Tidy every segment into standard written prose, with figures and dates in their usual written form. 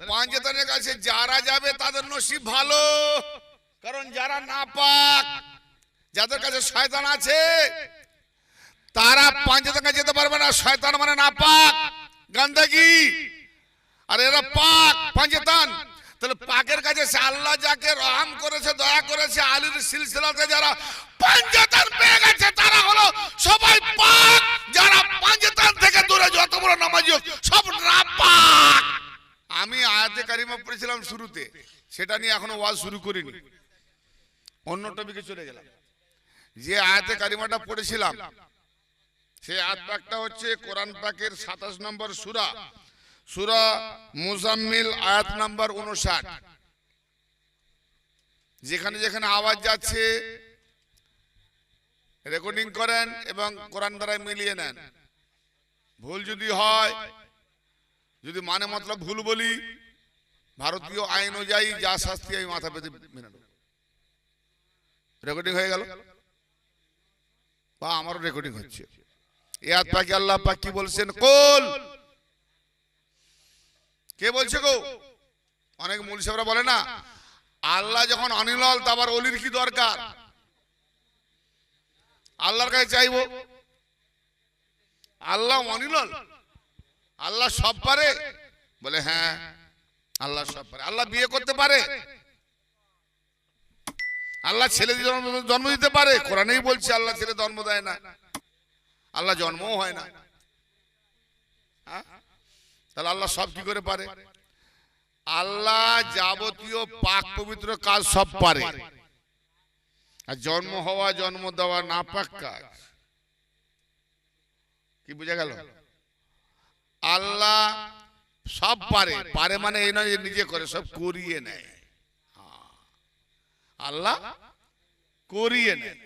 পাঞ্জেতানের কাছে যারা যাবে তাদের নসিব ভালো, কারণ যারা নাপাক, যাদের কাছে শয়তান আছে তারা পাঞ্জেতানের কাছে যেতে পারবে না। শয়তান মানে নাপাক, গন্ডগি, আর এরা পাক পাঞ্জেতান। তাহলে পাকের কাছে আল্লাহ যাকে রহম করেছে, দয়া করেছে, আলীর সিলসিলাতে যারা পাঞ্জেতান পেয়ে গেছে তারা হলো সবাই পাক। যারা পাঞ্জেতান থেকে দূরে যত বড় নামাজি হোক সব নাপাক। আমি আয়াতে কারিমা পড়েছিলাম শুরুতে, সেটা নিয়ে এখনো ওয়াজ শুরু করিনি, অন্য টপিকে চলে গেলাম। যে আয়াতে কারিমাটা পড়েছিলাম সেই আয়াত পাকটা হচ্ছে কোরআন পাকের 27 নম্বর সূরা, সূরা মুজাম্মিল, আয়াত নাম্বার 59। যেখানে যেখানে আওয়াজ যাচ্ছে রেকর্ডিং করেন এবং কোরআন দ্বারা মিলিয়ে নেন। ভুল যদি হয়, যদি মানে মতলব ভুল বলি, ভারতীয় আইন অনুযায়ী যা শাস্তি আমি মাথা পেতে মেনে নেব। রেকর্ডিং হয়ে গেল বা আমারও রেকর্ডিং হচ্ছে। এই আয়াত পাকে আল্লাহ পাক কি বলছেন? কুল, কে বলছে গো? অনেক মুফতি সাহেবরা বলে না আল্লাহ যখন অনিলল তারপর অলির কি দরকার? আল্লাহর কাছে চাইবো, আল্লাহ অনিলল, আল্লাহ সব পারে। বলে হ্যাঁ আল্লাহ সব পারে। আল্লাহ বিয়ে করতে পারে, আল্লাহ ছেলে জন্ম দিতে পারে। কোরআনেই বলছে আল্লাহ ছেলে জন্ম দেয় না, আল্লাহ জন্মও হয় না। তাহলে আল্লাহ সব কি করে পারে? আল্লাহ যাবতীয় পাক পবিত্র কাজ সব পারে, আর জন্ম হওয়া, জন্ম দেওয়া নাপাক কাজ। কি বুঝা গেল? আল্লাহ সব পারে, পারে মানে এই নয় যে নিজে করে, সব করিয়ে নেয়। আল্লাহ করিয়ে নেয়,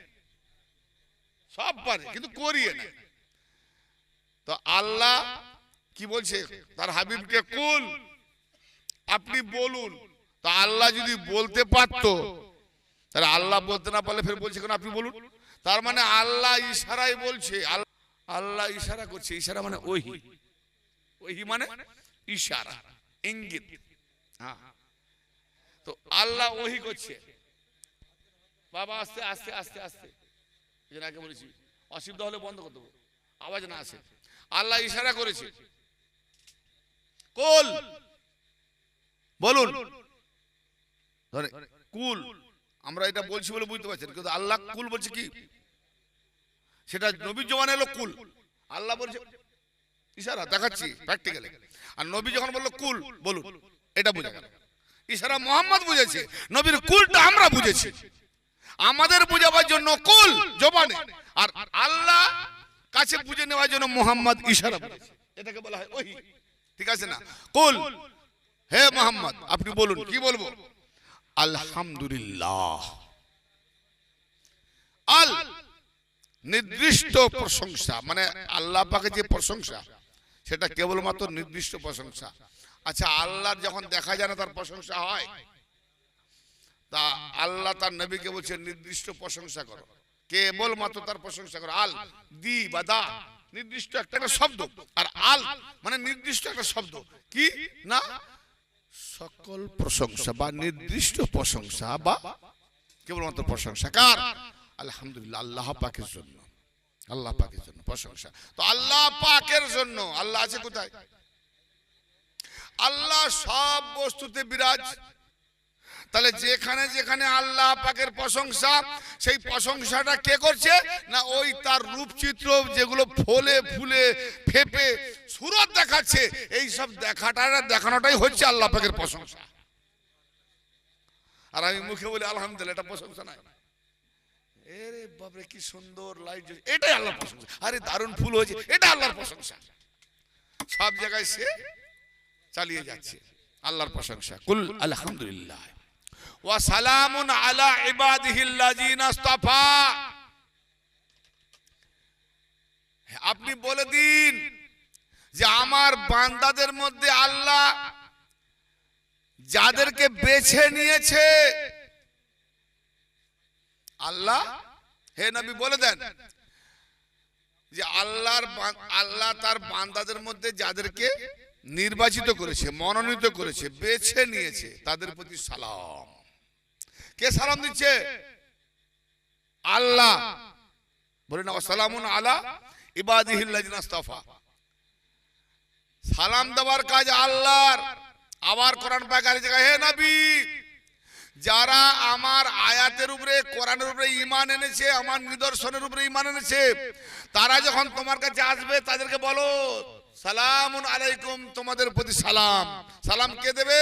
সব পারে কিন্তু করিয়ে নেয়। তো আল্লাহ কি বলছে তার হাবিবকে? কুল, আপনি বলুন। তো আল্লাহ যদি বলতে পারতো, তাহলে আল্লাহ বলতে না পারলে ফের বলছে কেন আপনি বলুন? তার মানে আল্লাহ ইশারায় বলছে, আল্লাহ ইশারা করছে। ইশারা মানে ওহি, ওহি মানে ইশারা, ইঙ্গিত। হ্যাঁ, তো আল্লাহ ওহি করছে। বাবা আস্তে আস্তে আস্তে আস্তে, যেন আগে বলেছি অসুবিধা হলে বন্ধ করে দেবো, আওয়াজ না আসে। আল্লাহ ইশারা করেছে, কুল বলুন। ধরে কুল, আমরা এটা বলছি বলে বুঝতে পারছেন, কিন্তু আল্লাহ কুল বলছে কি? সেটা নবীর জবানে এলো কুল, আল্লাহ বলছে ইশারা, দেখাচ্ছি প্র্যাকটিক্যালি। আর নবী যখন বললো কুল বলুন, এটা বুঝা গেল। ইশারা মোহাম্মদ বুঝেছে, নবীর কুলটা আমরা বুঝেছি। আমাদের বুঝাবার জন্য কুল জবানে, আর আল্লাহ কাছে বুঝে নেওয়ার জন্য মোহাম্মদ ইশারা বলেছে। এটাকে বলা হয় ওহী। ঠিক আছে না? কুল, হে মোহাম্মদ আপনি বলুন। কি বলবো? আলহামদুলিল্লাহ। আল নির্দিষ্ট প্রশংসা, মানে আল্লাহ পাকের যে প্রশংসা সেটা কেবলমাত্র নির্দিষ্ট প্রশংসা। আচ্ছা, আল্লাহর যখন দেখা যায় না তার প্রশংসা হয়? তা আল্লাহ তার নবীকে বলছে নির্দিষ্ট প্রশংসা করো, কেবলমাত্র তার প্রশংসা করো। আল দি বা দা নির্দিষ্ট একটা শব্দ, আর আল মানে নির্দিষ্ট একটা শব্দ। কি না? সকল প্রশংসা বা নির্দিষ্ট প্রশংসা বা কেবলমাত্র প্রশংসা কার? আলহামদুলিল্লাহ, আল্লাহ পাকের জন্য। আল্লাহ পাকের জন্য প্রশংসা। তো আল্লাহ পাকের জন্য। আল্লাহ আছে কোথায়? আল্লাহ সব বস্তুতে বিরাজ। তাহলে যেখানে যেখানে আল্লাহ পাকের প্রশংসা, সেই প্রশংসাটা কে করছে? না ওই তার রূপচিত্র যেগুলো ফলে ফুলে ফেপে সুরত দেখাচ্ছে, এই সব দেখানোটাই হচ্ছে আল্লাহ পাকের প্রশংসা। আর আমি মুখে বলি আলহামদুলিল্লাহ, এটা প্রশংসা নাই। এরে বাপরে কি সুন্দর লাইট, এটাই আল্লাহর প্রশংসা। আরে দারুণ ফুল হয়েছে, এটা আল্লাহর প্রশংসা। সব জায়গায় সে চালিয়ে যাচ্ছে আল্লাহর প্রশংসা। কুল আলহামদুলিল্লাহ ওয়া সালামুন আলা ইবাদিহিল্লাযিনা ইসতাফা। আপনি বলে দিন যে আমার বান্দাদের মধ্যে আল্লাহ যাদেরকে বেছে নিয়েছে, আল্লাহ, হে নবী বলে দেন যে আল্লাহ তার বান্দাদের মধ্যে যাদেরকে নির্বাচিত করেছে, মনোনীত করেছে, বেছে নিয়েছে, তাদের প্রতি সালাম। কে সালাম দিচ্ছে? আল্লাহ। বলেন আসসালামু আলা ইবাদিহিল্লাযিনা ইসতাফা। সালাম দেওয়ার কাজ আল্লাহর। আবার কোরআন পাকের জায়গায়, হে নবী, যারা আমার আয়াতের উপরে, কোরআনের উপরে ঈমান এনেছে, আমার নিদর্শনের উপরে ঈমান এনেছে, তারা যখন তোমার কাছে আসবে তাদেরকে বলো সালামুন আলাইকুম, তোমাদের প্রতি সালাম। সালাম কে দেবে?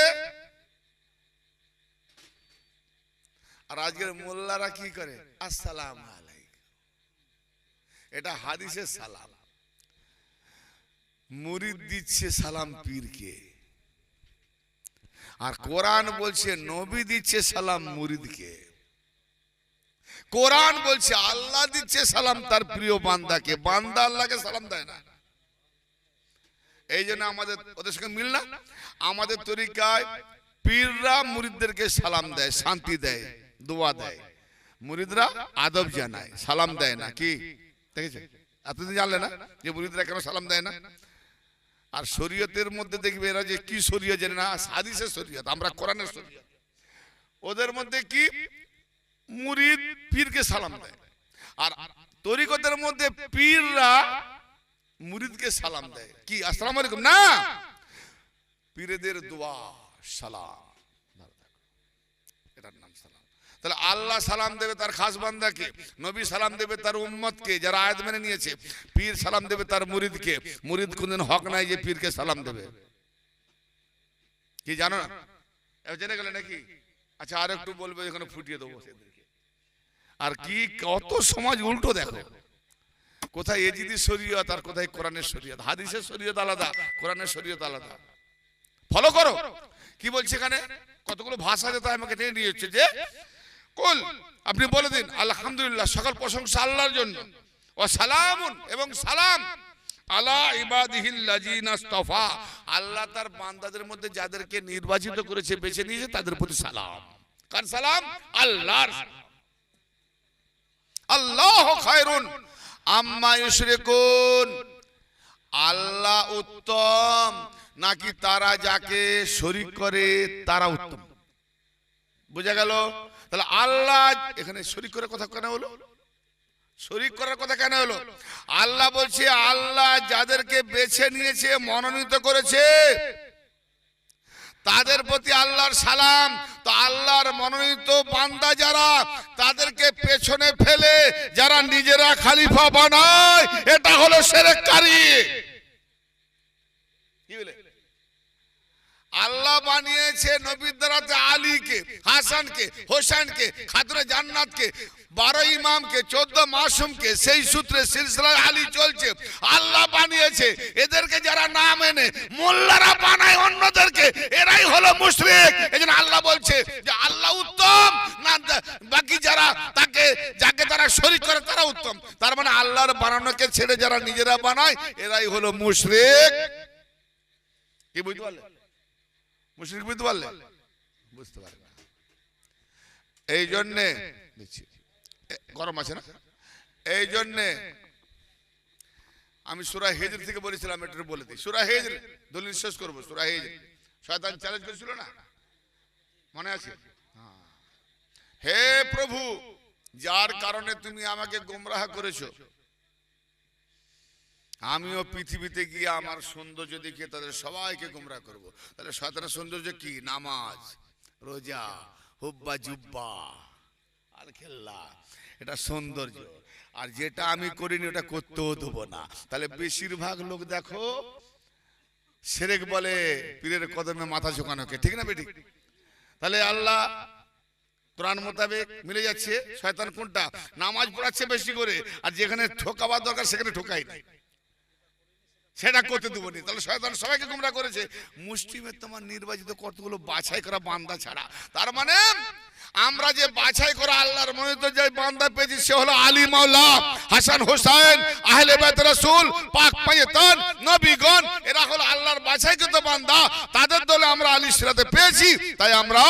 আর আজকের মোল্লারা কি করে? আসসালামু আলাইকুম। এটা হাদিসের সালাম। মুরিদ দিচ্ছে সালাম পীরকে, আর কোরআন বলছে নবী দিচ্ছে সালাম মুরিদকে। কোরআন বলছে আল্লাহ দিচ্ছে সালাম তার প্রিয় বান্দাকে, বান্দা আল্লাহকে সালাম দেয় না। এই জন্য আমাদের ওদের সঙ্গে মিল না। আমাদের তরিকায় পীররা মুরিদদেরকে সালাম দেয়, শান্তি দেয়, দোয়া দেয়। মুরিদরা আদব জানায়, সালাম দেয় না। কি দেখেছে? এতদিন জানলে না যে মুরিদরা কেন সালাম দেয় না? আর শরীয়তের মধ্যে দেখবে এরা যে কি শরীয়ত জানে না, হাদিসের শরীয়ত, আমরা কোরআনের শরীয়ত। ওদের মধ্যে কি মুরিদ পীরকে সালাম দেয়, আর তরিকতের মধ্যে পীররা মুরিদকে সালাম দেয়। কি আসসালামু আলাইকুম না, পীরদের দোয়া সালাম, এটার নাম সালাম। তাহলে আল্লাহ সালাম দেবে তার খাস বান্দাকে, নবী সালাম দেবে তার উম্মতকে যারা আয়াত মেনে নিয়েছে, পীর সালাম দেবে তার মুরিদকে। মুরিদ কোনদিন হক নাই যে পীরকে সালাম দেবে। কি জানো না? জেনে গেলে নাকি? আচ্ছা আর একটু বলবে, এখানে ফুটিয়ে দেবো সেদেরকে। আর কি কত সমাজ উল্টো দেখো, কোথায় এজিদি শরীয়ত আর কোথায় কোরআনের শরীয়ত। হাদিসের শরীয়ত আলাদা, কোরআনের শরীয়ত আলাদা। ফলো করো। কি বলছে এখানে? কতগুলো ভাষা যেটা আমাকে টেনে নিয়ে হচ্ছে যে কুল, আপনি বলে দিন আলহামদুলিল্লাহ, সকল প্রশংসা আল্লাহর জন্য, ও সালামুন, এবং সালাম আলা ইবাদিহিল্লাযিনা ইসতাফা, আল্লাহ তার বান্দাদের মধ্যে যাদেরকে নির্বাচিত করেছে, বেছে নিয়েছে, তাদের প্রতি সালাম। কার সালাম? আল্লাহর। আল্লাহু খায়রুন আম্মা ইউশরিকুন, আল্লাহ উত্তম নাকি তারা যাকে শরীক করে তারা উত্তম। বুঝা গেল? তাহলে আল্লাহ এখানে শরীক করার কথা কেন হলো? শরীক করার কথা কেন হলো? আল্লাহ বলছে আল্লাহ যাদেরকে বেছে নিয়েছে, মনোনীত করেছে, তাদের প্রতি আল্লাহর সালাম। তো আল্লাহর মনোনীত বান্দা যারা, তাদেরকে পেছনে ফেলে যারা নিজেরা খলিফা বানায়, এটা হলো শিরককারী। কি বলে? আল্লাহ বানিয়েছে নবীর দ্বারাতে আলীকে, হাসানকে, হোসেনকে, খাতুনে জান্নাতকে, 12 ইমামকে, 14 মাসুমকে, সেই সূত্রে সিলসিলায় আলী চলছে। আল্লাহ বানিয়েছে, এদেরকে যারা না মেনে মোল্লারা বানায় অন্যদেরকে, এরাই হলো মুশরিক। এজন্য আল্লাহ বলছে যে আল্লাহ উত্তম না বাকি যারা তাকে যাকে তারা শরীক করে তারা উত্তম। তার মানে আল্লাহর বানানোকে ছেড়ে যারা নিজেরা বানায়, এরাই হলো মুশরিক। কি বুঝতে পারলে? মুশরিক বুঝতে পারলে? বুঝতে পারবে না। এই জন্যে গরম আছে না, এই জন্যে আমি সূরা হিজর থেকে বলেছিলাম, এটা বলে দিই। সূরা হিজর দলিল শেষ করবো। সূরা হিজর শয়তান চ্যালেঞ্জ করেছিল না, মনে আছে? হে প্রভু, যার কারণে তুমি আমাকে গোমরাহ করেছো, আমিও পৃথিবীতে গিয়ে আমার সৌন্দর্য দেখিয়ে তাদের সবাইকে গোমরাহ করব। তাহলে শয়তানের সৌন্দর্য কি? নামাজ, রোজা, হুব্বা জুব্বা আর খেল্লা, এটা সৌন্দর্য। আর যেটা আমি করিনি ওটা করতেও দেবো না। তাহলে বেশিরভাগ লোক দেখো শিরক বলে পীরের কদমে মাথা ঝোঁকানোকে, ঠিক না বেঠিক? তাহলে আল্লাহ কোরআন মোতাবেক মিলে যাচ্ছে। শয়তান কোনটা? নামাজ পড়াচ্ছে বেশি করে, আর যেখানে ঠকাবার দরকার সেখানে ঠকাই নাই, সেটা করতে দেবো নি। তাহলে শয়তান সবাইকে গোমরাহ করেছে। মুসলিমের তোমার নির্বাচিত কতগুলো বাছাই করা বান্দা ছাড়া। তার মানে আমরা যে বাছাই করা আল্লাহর মনোনীত যে বান্দা পেয়েছি, সে হলো আলী, মাওলা, হাসান, হোসেন, আহলে বাইত রাসূল, পাক পয়গম্বর, নবীগণ, এরা হলো আল্লাহর বাছাইকৃত বান্দা। তাদের দলে আমরা আলী সিরাতে পেয়েছি। তাই আমরা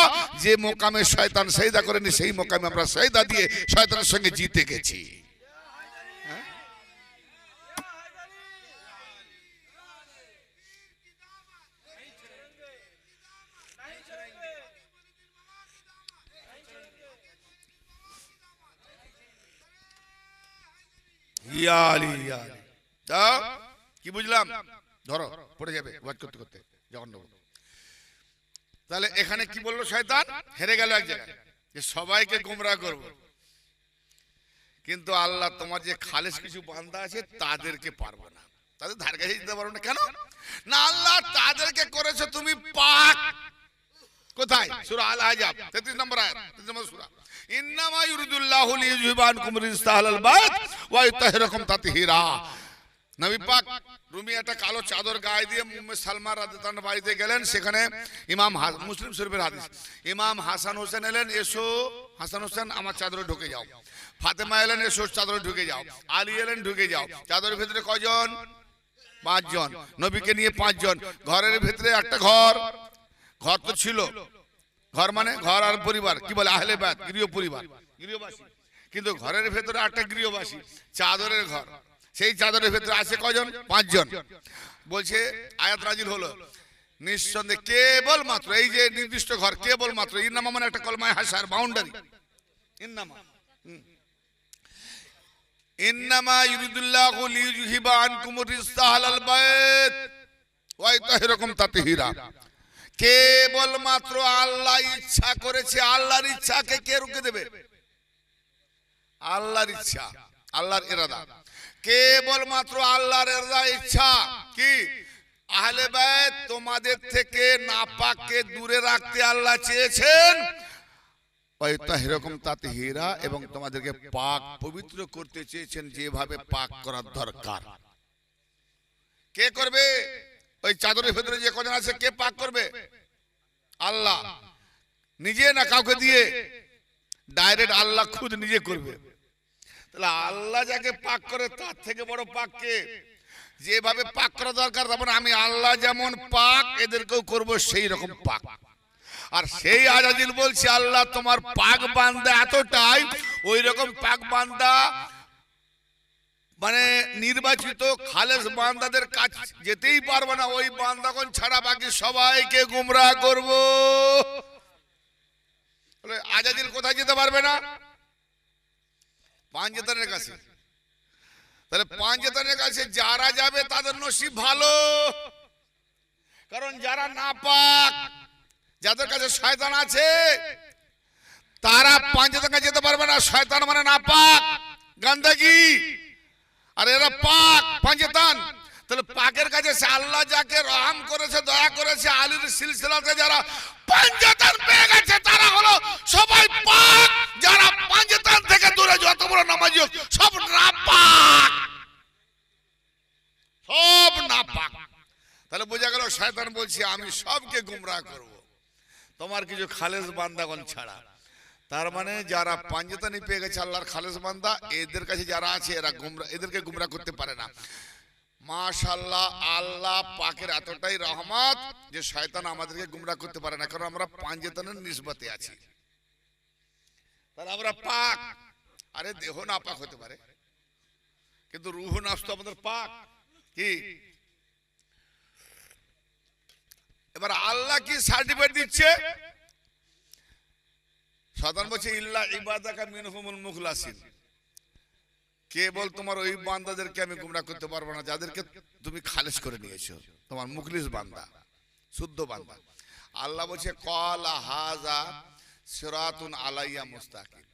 যে মোকামে শয়তান সেজদা করেনি, সেই মোকামে আমরা সেজদা দিয়ে শয়তানের সঙ্গে জিতে গেছি। ইয়া আলী ইয়া আলী। যাও, কি বুঝলাম? ধরো, পড়ে যাবে ওয়াজ করতে করতে যখন নেব। তাহলে এখানে কি বললো শয়তান? হেরে গেল এক জায়গায়, যে সবাইকে গোমরাহ করব। কিন্তু আল্লাহ তোমার যে খালেস কিছু বান্দা আছে তাদেরকে পারবো না, তাদের ধার কাছে দিতে পারবো না। কেন না? আল্লাহ তাদেরকে করেছে তুমি পাক। কোথায়? সূরা আল আহজাব 33 নম্বর আয়াত, 33 নম্বর সূরা। ইন্নামা ইউরিদুল্লাহু লিইয়ুযহিবা আনকুম রিজসা আহলাল বাইত ওয়া ইউতাহিরাকুম তাতহীরা। নবী পাক রুমি একটা কালো চাদর গায়ে দিয়ে উম্মে সালমা রাদিয়াল্লাহু আনহা বাড়িতে গেলেন। সেখানে ইমাম মুসলিম শরীফের হাদিস, ইমাম হাসান হোসেন এলেন, এসো হাসান হোসেন আমার চাদরে ঢুকে যাও। ফাতেমা এলেন, এসো চাদরে ঢুকে যাও। আলী এলেন, ঢুকে যাও। চাদরের ভিতরে কয়জন? 5 জন। নবীকে নিয়ে 5 জন। ঘরের ভিতরে একটা ঘর তো ছিল, ঘর মানে ঘর আর পরিবার, কি বলে আহলে বাইত, গৃহ পরিবার, গৃহবাসী। কিন্তু ঘরের ভেতরে একটা গৃহবাসী, চাদরের ঘর। সেই চাদরের ভেতরে আছে কয়জন? 5 জন। বলছে আয়াত নাজিল হলো, নিঃসন্দেহে কেবল মাত্র এই যে নির্দিষ্ট ঘর, কেবল মাত্র ইন্নামা মানে একটা কলমায় হাসার বাউন্ডারি। ইন্নামা ইউরিদুল্লাহু লিইয়ুযহিবা আনকুম রিজসা আহলাল বাইত ওয়া ইউতাহিরাকুম তাতহীরা। কেবল মাত্র আল্লাহ ইচ্ছা করেছে। আল্লাহর ইচ্ছাকে কে রুখে দেবে? আল্লাহর ইচ্ছা, আল্লাহর ইরাদা। কেবল মাত্র আল্লাহর ইরাদা, ইচ্ছা কি? আহলে বাইত তোমাদের থেকে নাপাককে দূরে রাখতে আল্লাহ চেয়েছেন, তাতহীরা, এবং তোমাদেরকে পাক পবিত্র করতে চেয়েছেন যেভাবে পাক করার দরকার। কে করবে? ওই চাদরের ভেতরে যে কজন আছে কে পাক করবে? আল্লাহ নিজে, না কাউকে দিয়ে? ডাইরেক্ট আল্লাহ খুদ নিজে করবে। তাহলে আল্লাহ যাকে পাক করে তার থেকে বড় পাক কে? যেভাবে পাক করা দরকার, তারপরে আমি আল্লাহ যেমন পাক এদেরকেও করব সেই রকম পাক। আর সেই আজাদিল বলছে আল্লাহ তোমার পাক বান্দা এতটাই, ওই রকম পাক বান্দা মানে নির্বাচিত খালেস বান্দাদের কাজ যেতেই পারবে না, ওই বান্দাগণ ছাড়া বাকি সবাইকে গুমরাহ করব। আজাদিল কোথায় যেতে পারবে না? পাঞ্জেতানের কাছে। তাহলে পাঞ্জেতানের কাছে যারা যাবে তাদের নসিব ভালো, কারণ যারা নাপাক, যাদের কাছে শয়তান আছে তারা পাঞ্জেতানের কাছে যেতে পারবে না। শয়তান মানে নাপাক, গন্ডগি, আর এরা পাক, পাঞ্জেতান। তাহলে পাকের কাছে আল্লাহ যাকে রহম করেছে, দয়া করেছে, আলীর সিলসিলাতে যারা পাঞ্জেতান পেয়ে গেছে তারা হলো সবাই পাক। যারা পাঞ্জেতান থেকে দূরে, যত বড় নামাজি হোক, সব নাপাক, সব নাপাক। তাহলে বোঝা গেল শয়তান বলছে আমি সবকে গুমরাহ করব, তোমার কিছু খালেস বান্দাগণ ছাড়া। তার মানে যারা পাঞ্জেতানি পেয়ে গেছে আল্লাহর খালেস বান্দা, এদের কাছে যারা আছে এরা গুমরাহ, এদেরকে গুমরাহ করতে পারে না। মাশাআল্লাহ, আল্লাহ পাকের এতটাই রহমত যে শয়তান আমাদেরকে গুমরাহ করতে পারে না, কারণ আমরা পাঞ্জেতানের নিসবতে আছি। তাহলে আমরা পাক। আরে দেহ না পাক হতে পারে, কিন্তু রূহ নফস তো আমাদের পাক। কি এবার আল্লাহ কি সার্টিফিকেট দিচ্ছে? শয়তান বলছে ইল্লা ইবাদাকা মিনহুমুল মুখলাসিন, কেবল তোমার ওই বান্দাদেরকে আমি গুমরাহ করতে পারবো না যাদেরকে তুমি খালেস করে নিয়েছো, তোমার মুখলিস বান্দা, শুদ্ধ বান্দা। আল্লাহ বলছে ক্বালা হাযা সিরাতুন আলাইয়া মুস্তাকিম।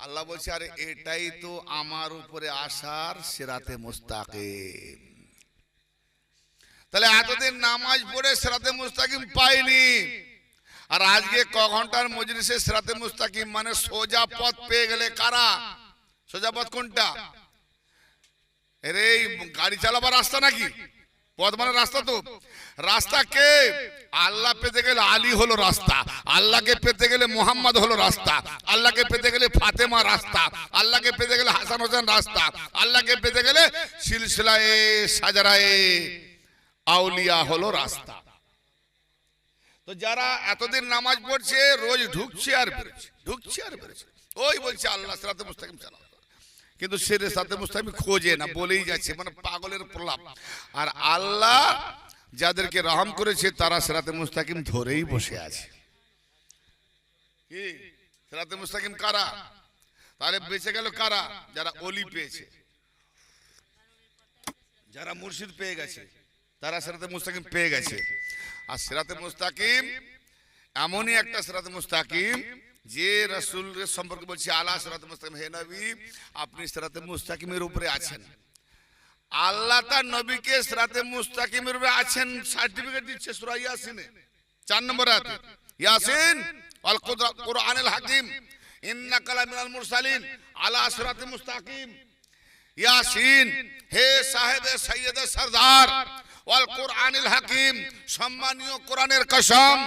আল্লাহ বলছে আরে এটাই তো আমার উপরে আসার সিরাতে মুস্তাকিম। তাহলে এতদিন নামাজ পড়ে সিরাতে মুস্তাকিম পাইনি, আর আজকে ক ঘন্টার মজলিসে সিরাতে মুস্তাকিম মানে সোজা পথ পেয়ে গেলে কারা? সোজা পথ কোনটা? এই গাড়ি চালাবার রাস্তা নাকি? পথ মানে রাস্তা। তো রাস্তা কে? আল্লাহ পেতে গেলে আলী হলো রাস্তা, আল্লাহকে পেতে গেলে মোহাম্মদ হলো রাস্তা, আল্লাহকে পেতে গেলে ফাতেমা রাস্তা, আল্লাহকে পেতে গেলে হাসান হোসেন রাস্তা, আল্লাহকে পেতে গেলে সিলসিলায়ে সাজারায়ে আউলিয়া হলো রাস্তা। তো যারা এতদিন নামাজ পড়ছে, রোজ ঢুকছে আর বেরোচ্ছে, ঢুকছে আর বেরোচ্ছে, ওই বলছে আল্লাহ সিরাতে মুস্তাকিম চালাও, কিন্তু সে সিরাতে মুস্তাকিম খোঁজে না, বলেই যাচ্ছে, মানে পাগলের প্রলাপ। আর আল্লাহ যাদেরকে রহম করেছে তারা সিরাতে মুস্তাকিম ধরেই বসে আছে। কি সিরাতে মুস্তাকিম কারা? তাহলে বেঁচে গেল কারা? যারা ওলি পেয়েছে। যারা মুর্শিদ পেয়ে গেছে তারা সিরাতে মুস্তাকিম পেয়ে গেছে। আর সিরাতে মুস্তাকিম এমনই একটা সিরাতে মুস্তাকিম যে রাসূলের সম্পর্কে বলছে আলা সিরাতে মুস্তাকিম, হে নবী আপনি সিরাতে মুস্তাকিমের উপরে আছেন। আল্লাহ তার নবীকে সিরাতে মুস্তাকিমের উপরে আছেন সার্টিফিকেট দিচ্ছে সূরা ইয়াসিনে 4 নম্বর আয়াতে, ইয়াসিন ওয়াল কুরআনিল হাকিম ইন্নাকা লামিনাল মুরসালিন আলা সিরাতে মুস্তাকিম। ইয়াসিন হে সাহেবে সৈয়দে সরদার ওয়াল কুরআনিল হাকিম, সম্মানীয় কোরআনের কসম,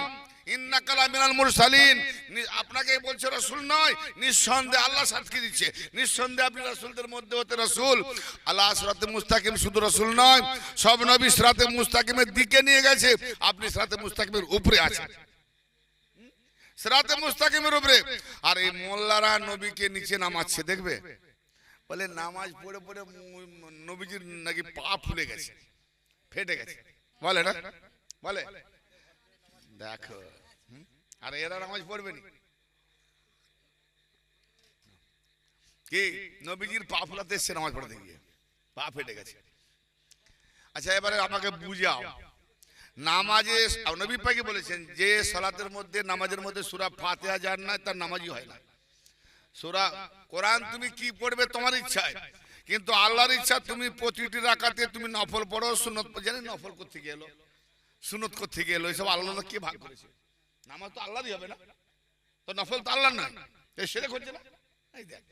ইন্নাকা লামিনাল মুরসালিন, আপনাকে বলছে রাসূল নয়, নিঃসন্দেহে আল্লাহ সাক্ষী দিচ্ছে, নিঃসন্দেহে আপনি রাসূলদের মধ্যে হতে রাসূল। আল্লাহ সিরাতে মুস্তাকিম শুধু রাসূল নয়, সব নবী সিরাতে মুস্তাকিমের দিকে নিয়ে গেছে, আপনি সিরাতে মুস্তাকিমের উপরে আছেন, সিরাতে মুস্তাকিমের উপরে। আর এই মোল্লারা নবীকে নিচে নামাচ্ছে, দেখবে বলে নামাজ পড়ে পড়ে নবীজির নাকি পা ফুলে গেছে, ফেটে গেছে, বলে না বলে, দেখো। আর এরা নামাজ পড়বে না কি? নবীজির পা ফুলাতে এসছে নামাজ পড়তে গিয়ে, পা ফেটে গেছে। আচ্ছা এবারে আমাকে বুঝাও, নামাজে নবী পাকি বলেছেন যে সালাতের মধ্যে নামাজের মধ্যে সূরা ফাতিহা জান না তার নামাজই হয় না। সূরা কোরআন তুমি কি পড়বে তোমার ইচ্ছায়, কিন্তু আল্লাহর ইচ্ছা তুমি প্রতিটি রাকাতে তুমি নফল পড়ো, সুন্নত জানেন নফল করতে গিয়ে এলো, সুন্নত করতে গিয়ে এলো, এসব আল্লাহ কে ভাগ করেছে? নামাজ তো আল্লাহরই হবে না, তো নফল তো আল্লাহর নয়, সেটা করছে না। এই দেখ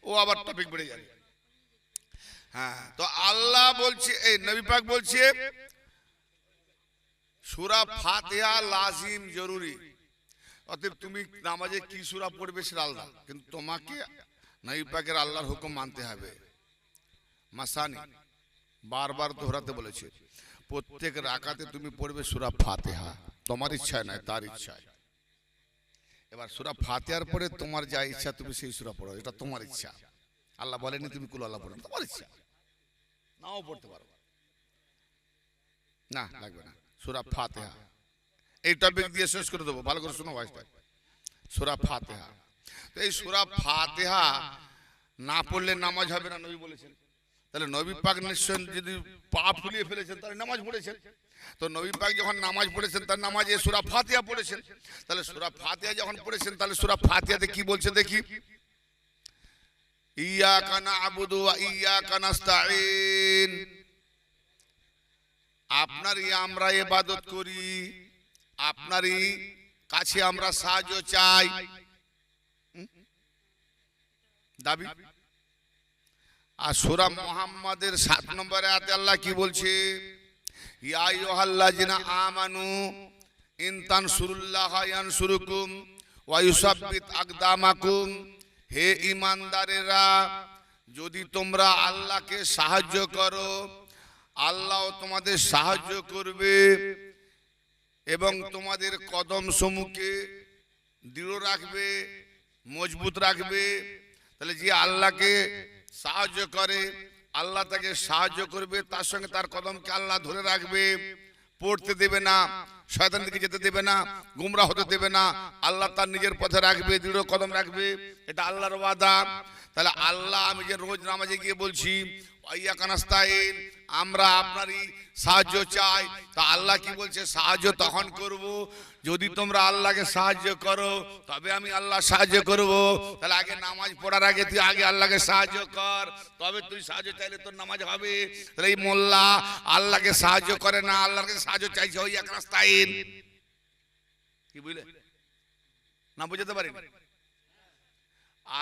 ও আবার টপিক বেড়ে যাবে। হ্যাঁ, তো আল্লাহ বলছে, এই নবী পাক বলছে সূরা ফাতিহা লাজিম জরুরি। অতএব তুমি নামাজে কি সূরা পড়বে সেটা আল্লাহ, কিন্তু তোমাকে নবী পাকের আল্লাহর হুকুম মানতে হবে। মাসানি বারবার দোহরাতে বলেছে, প্রত্যেক রাকাতে তুমি পড়বে সূরা ফাতিহা, তোমার ইচ্ছায় নয় তার ইচ্ছায়। এবার সূরা ফাতিহার পরে তোমার যা ইচ্ছা তুমি সেই সূরা পড়ো, এটা তোমার ইচ্ছা। আল্লাহ বলেনি তুমি কুল আল্লাহ পড়ো, তোমার ইচ্ছা, নাও পড়তে পারো, না লাগবে না। সূরা ফাতিহা এই টপিক দিয়ে শেষ করে দেবো, ভালো করে শোনো ভাইটা। সূরা ফাতিহা, তো এই সূরা ফাতিহা না পড়লে নামাজ হবে না নবী বলেছেন। তাহলে নবী পাক নিশ্চয় যদি পা ফুলিয়ে ফেলেছেন তাহলে নামাজ পড়েছেন, তো নবী পাক যখন নামাজ পড়েছেন তার নামাজে সূরা ফাতিহা পড়েছেন। তাহলে সূরা ফাতিহা যখন পড়েছেন তাহলে সূরা ফাতিহাতে কি বলছে দেখি, ইয়াকা না'বুদু ওয়া ইয়াকা নাস্তাঈন, আপনারই আমরা ইবাদত করি, আপনারই কাছে আমরা সাহায্য চাই, দাবি। আর সূরা মুহাম্মাদের 7 নম্বর আয়াতে আল্লাহ কি বলছে, ইয়া আইয়ুহাল্লাযিনা আমানু ইন তানসুরুল্লাহা ইয়ানসুরুকুম ওয়া ইউসাব্বিত আকদামাকুম, হে ঈমানদারেরা যদি তোমরা আল্লাহকে সাহায্য করো আল্লাহ তোমাদের সাহায্য করবে এবং তোমাদের কদম সমূহকে দৃঢ় রাখবে, মজবুত রাখবে। তাহলে যে আল্লাহকে সাহায্য করে আল্লাহ তাকে সাহায্য করবে, তার সঙ্গে তার কদমকে আল্লাহ ধরে রাখবে, পড়তে দেবে না, শয়তান দিকে যেতে দেবে না, গুমরা হতে দেবে না, আল্লাহ তার নিজের পথে রাখবে, দৃঢ় কদম রাখবে, এটা আল্লাহর ওয়াদা। তাহলে আল্লাহ, আমি যে রোজ নামাজে গিয়ে বলছি ইয়াকা নাস্তাঈন, আমরা আপনারই সাহায্য চাই, তা আল্লাহ কি বলছে, সাহায্য তখন করব যদি তোমরা আল্লাহকে সাহায্য করো, তবে আমি আল্লাহ সাহায্য করব। তাহলে আগে নামাজ পড়ার আগে তুই আগে আল্লাহকে সাহায্য কর, তবে তুই সাহায্য চাইলে তোর নামাজ হবে। তাহলে এই মোল্লা আল্লাহকে সাহায্য করে না, আল্লাহকে সাহায্য চাইছে ওই ইয়াকা নাস্তাঈন, কি বুঝলে না? বুঝতে পারিনি?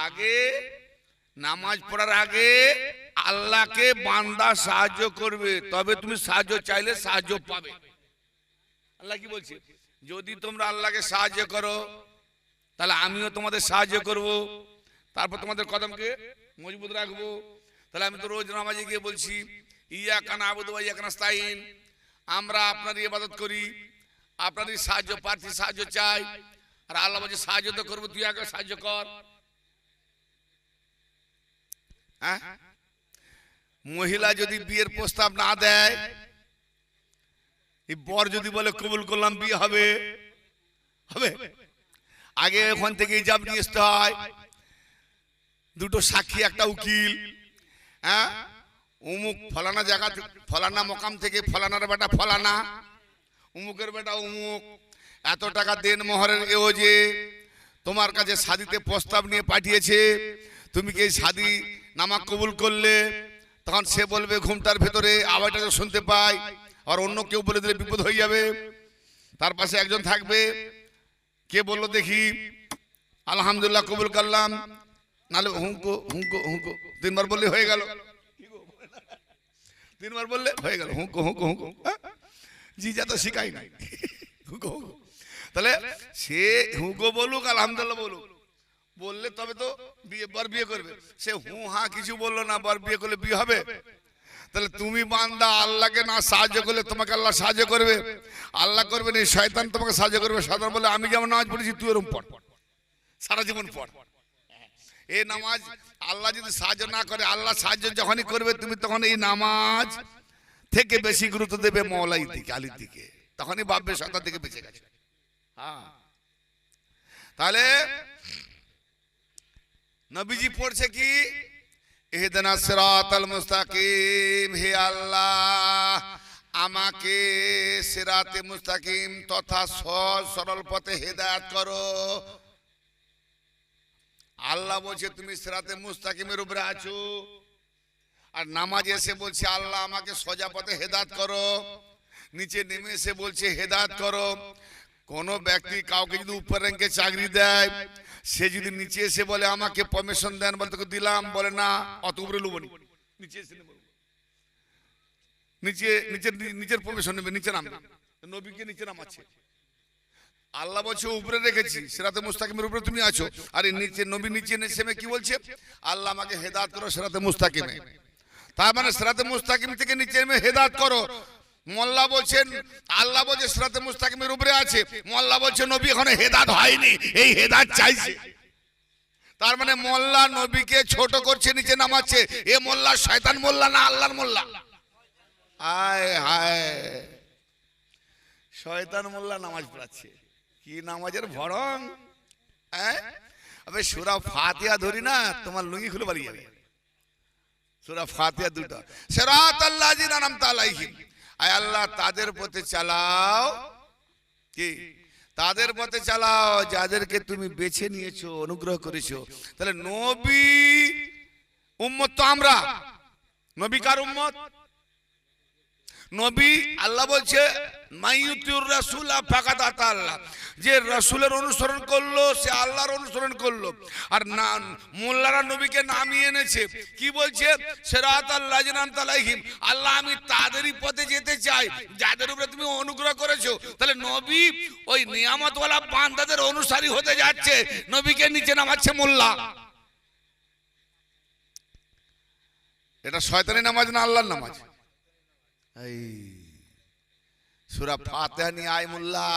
আগে নামাজ পড়ার আগে আল্লাহকে বান্দা সাহায্য করবে, তবে তুমি সাহায্য চাইলে সাহায্য পাবে। আল্লাহ কি বলছে, যদি তোমরা আল্লাহকে সাহায্য করো তাহলে আমিও তোমাদের সাহায্য করব, তারপর তোমাদের কদমকে মজবুত রাখবো। তাহলে আমি তো রোজ নামাজে গিয়ে বলছি ইয়াকা না'বুদু ওয়া ইয়াকা নাস্তাঈন, আমরা আপনারই ইবাদত করি, আপনারই সাহায্য প্রার্থী, সাহায্য চাই। আর আল্লাহ বলছে সাহায্য তো করবো, তুই আগে সাহায্য কর। হ্যাঁ, মহিলা যদি বিয়ের প্রস্তাব না দেয়, এই বর যদি বলে কবুল করলাম বিয়ে হবে, হবে আগে ওখান থেকে ইজাব নিয়ে আসতে হয়, দুটো সাক্ষী একটা উকিল। হ্যাঁ, উমুক ফলানা জায়গা ফলানা মকাম থেকে ফলানার বেটা ফলানা, উমুকের বেটা উমুক, এত টাকা দেন মোহরের এও যে তোমার কাছে শাদিতে প্রস্তাব নিয়ে পাঠিয়েছে, তুমি কি শাদি নামা কবুল করলে? তখন সে বলবে ঘুমটার ভেতরে আওয়াজটা শুনতে পাই, আর অন্য কেউ বলে দিলে বিপদ হয়ে যাবে। তার পাশে একজন থাকবে, কে বললো দেখি, আলহামদুলিল্লাহ কবুল করলাম, নাহলে হুঙ্কো হুঙ্কো হুঙ্কো, 3 বার বললে হয়ে গেল, 3 বার বললে হয়ে গেল, হুঙ্কো হুঙ্কো হুঙ্কো। জি যা তো শিখাই নাই হুঙ্কো হুঙ্কো। তাহলে সে হুঙ্কো বলুক আলহামদুলিল্লাহ বলুক, বললে তবে তো বর বিয়ে করবে। সে হু হা কিছু বললো না, বর বিয়ে করলে বিয়ে হবে? তাহলে তুমি বান্দা আল্লাহকে না সাহায্য করলে তোমাকে আল্লাহ সাহায্য করবে? আল্লাহ করবে না, শয়তান তোমাকে সাহায্য করবে। শয়তান বলে আমি যেমন নামাজ পড়েছি তুই এরকম পড়, সারা জীবন পড়। এই নামাজ আল্লাহ যদি সাহায্য না করে, আল্লাহ সাহায্য যখনই করবে তুমি তখন এই নামাজ থেকে বেশি গুরুত্ব দেবে মওলাই দিকে, আলীর দিকে, তখনই ভাববে শয়তান থেকে বেঁচে গেছে। হ্যাঁ, তাহলে নবীজি পড়ছে কি, ইহদিনা সিরাতাল মুস্তাকিম, হে আল্লাহ আমাকে সিরাতে মুস্তাকিম তথা সহজ সরল পথে হেদায়েত করো। আল্লাহ বলছে তুমি সিরাতে মুস্তাকিমের উপরে আছো, আর নামাজ এসে বলছে আল্লাহ আমাকে সোজা পথে হেদায়েত করো। নিচে নেমে এসে বলছে হেদায়েত করো। কোন ব্যক্তি কাউকে যদি উপর র্যাঙ্কে চাকরি দেয়, সে যদি নিচে এসে বলে আমাকে পারমিশন দেন, বলে তোকে দিলাম, বলে না অত উপরে লুবো নি, নিচে এসে নেব, নিচের পারমিশন নেবে, নিচে নামবে। নবীকে নিচে নামাচ্ছে, আল্লাহ বলছে উপরে রেখেছি, সিরাতে মুস্তাকিমের উপরে তুমি আছো। আর নিচে নবী নিচে নেমে কি বলছে, আল্লাহ আমাকে হেদায়েত করো সিরাতে মুস্তাকিমে। তার মানে সিরাতে মুস্তাকিম থেকে নিচে নেমে হেদায়েত করো। মোল্লা বলছেন আল্লাহ বলছে সিরাতে মুস্তাকিমের উপরে আছে, মোল্লা বলছে নবী এখনো হেদায়েত হয়নি, এই হেদায়েত চাইছে। তার মানে মোল্লা নবীকে ছোট করছে, নিচে নামাচ্ছে। এ মোল্লা শয়তান মোল্লা না আল্লাহর মোল্লা? হায় হায়, শয়তান মোল্লা নামাজ পড়াচ্ছে। কি নামাজের ভরং! সূরা ফাতিহা ধরি না, তোমার লুঙ্গি খুলে পালিয়ে যাবে। সূরা ফাতিহা দুটো, সিরাতাল্লাযিনা আনআমতা আলাইহিম, আয় আল্লাহ তাদের পথে চালাও, কি তাদের পথে চালাও যাদেরকে তুমি বেছে নিয়েছো, অনুগ্রহ করেছো। তাহলে নবী উম্মত তো আমরা, নবী কার উম্মত? নবী আল্লাহ বলছে মাইয়ুতির রাসূল ফাকাদ আতা আল্লাহ, যে রাসূলের অনুসরণ করলো সে আল্লাহর অনুসরণ করলো। আর না মোল্লারা নবীকে নামিয়ে এনেছে, কি বলছে সিরাতাল্লাযিনা আনআমতা আলাইহিম, আল্লাহ আমি তাদেরই পথে যেতে চাই যাদের উপরে তুমি অনুগ্রহ করেছো। তাহলে নবী ওই নিয়ামতওয়ালা বান্দাদের অনুসারী হতে যাচ্ছে, নবীকে নিচে নামাচ্ছে মোল্লা। এটা শয়তানি নামাজ না আল্লাহর নামাজ? এই সূরা ফাতিহা নিয়ে আয় মোল্লা,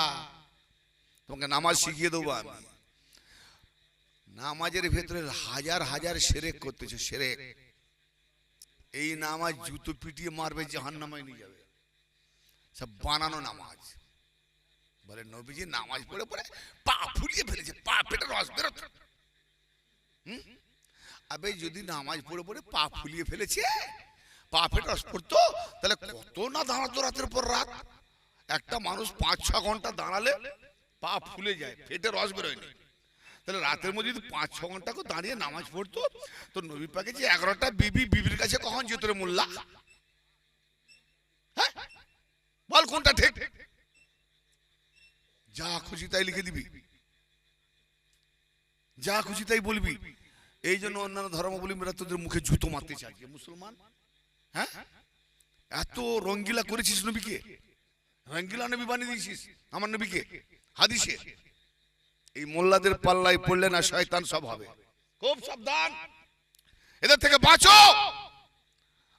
তোমাকে নামাজ শিখিয়ে দেবো আমি। নামাজের ভেতরে হাজার হাজার শিরক করতেছো, শিরক। এই নামাজ জুতো পিটিয়ে মারবে, জাহান্নামে নিয়ে যাবে, সব বানানো নামাজ। বলে নবীজি নামাজ পড়ে পড়ে পা ফুলিয়ে ফেলেছে, পা পেটে রস বেরোত। আবে যদি নামাজ পড়ে পড়ে পা ফুলিয়ে ফেলেছে, পা পেটে রস পড়তো, তাহলে কত না দাঁড়াতো রাতের পর রাত। একটা মানুষ 5-6 ঘন্টা দাঁড়ালে পা ফুলে যায়, পেটে রস বেরোয়নি। তাহলে রাতের মধ্যে যদি 5-6 ঘন্টা করে দাঁড়িয়ে নামাজ পড়তো, তো নবী পাকে যে 11টা বিবির কাছে কখন যেত রে মোল্লা? হ্যাঁ বল কোনটা ঠিক? যা খুশি তাই লিখে দিবি, যা খুশি তাই বলবি। এই জন্য অন্যান্য ধর্মাবলম্বীরা তোদের মুখে জুতো মারতে চায়। মুসলমান হ্যাঁ এত রঙ্গিলা করেছিস নবীকে, রঙ্গিলা নবী বানিয়ে দিয়েছিস আমার নবীকে হাদিসে। এই মোল্লাদের পাল্লায় পড়লে না শয়তান সব হবে। খুব সাবধান, এদের থেকে বাঁচো।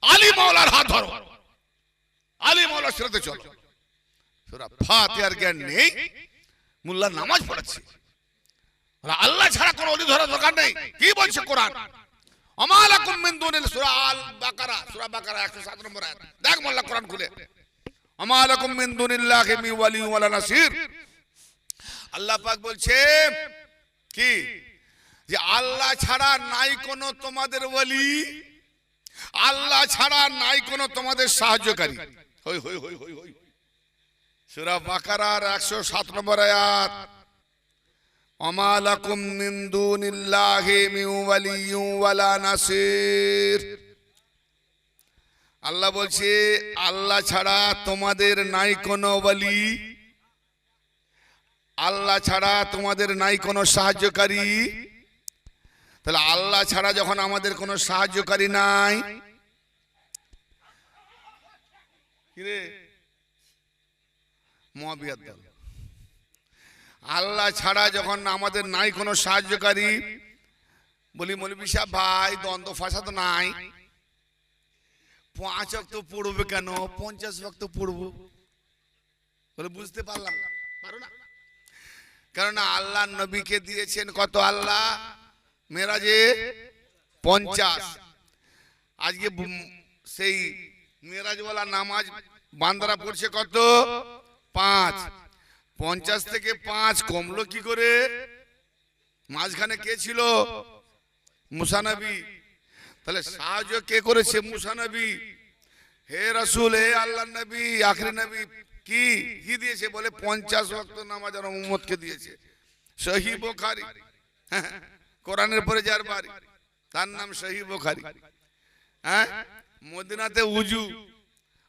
আলী মাওলার হাত ধরো, আলী মাওলার সাথে চলো। সূরা ফাতিহার জ্ঞান নেই, মোল্লা নামাজ পড়াচ্ছে। আল্লাহ ছাড়া কোনো অলি ধরার দরকার নেই। কি বলছে কোরআন? আমালাকুম মিন দুনিল, সূরা আল বাকারা, সূরা বাকারা 107 নম্বর আয়াত। দেখ মোল্লা কোরআন খুলে, আমালাকুম মিন দুনিল্লাহি মিন ওয়ালি ওয়ালা নাসির। আল্লাহ পাক বলছে কি, যে আল্লাহ ছাড়া নাই কোনো তোমাদের ওলি, আল্লাহ ছাড়া নাই কোনো তোমাদের সাহায্যকারী। হই হই হই হই হই সূরা বাকারার 107 নম্বর আয়াত, ওমা লাকুম মিন দুনিল্লাহি মিন ওয়ালিয়্যিন ওয়ালা নাসির। আল্লাহ বলছে আল্লাহ ছাড়া তোমাদের নাই কোনো ওয়ালি, আল্লাহ ছাড়া তোমাদের নাই কোনো সাহায্যকারী। তাহলে আল্লাহ ছাড়া যখন আমাদের কোনো সাহায্যকারী নাই, কিরে মুয়াবিয়াত দল, আল্লাহ ছাড়া যখন আমাদের নাই কোনো সাহায্যকারী, বলি মৌলভী সাহেব ভাই দ্বন্দ্ব ফাসাদ নাই, 5 ওয়াক্ত পড়বে কেন, 50 ওয়াক্ত পড়বো? বলে বুঝতে পারলাম না, পারো না। কারণ আল্লাহ নবীকে দিয়েছেন কত? আল্লাহ মেরাজে 50। আজকে সেই মেরাজওয়ালা নামাজ বান্দারা পড়ছে কত? 5। 50 থেকে 5 কমলো কি করে? মাঝখানে কে ছিল? মুসা নবী। তাহলে সাহায্য কে করেছে? মুসা নবী। হে রাসূল, হে আল্লাহ নবী, আখরি নবী কি কি দিয়েছে? বলে 50 ওয়াক্ত নামাজ আর উম্মতকে দিয়েছে। সহিহ বুখারী, কোরআনের পরে যার বাড়ি তার নাম সহিহ বুখারী। হ্যাঁ, মদিনাতে উজু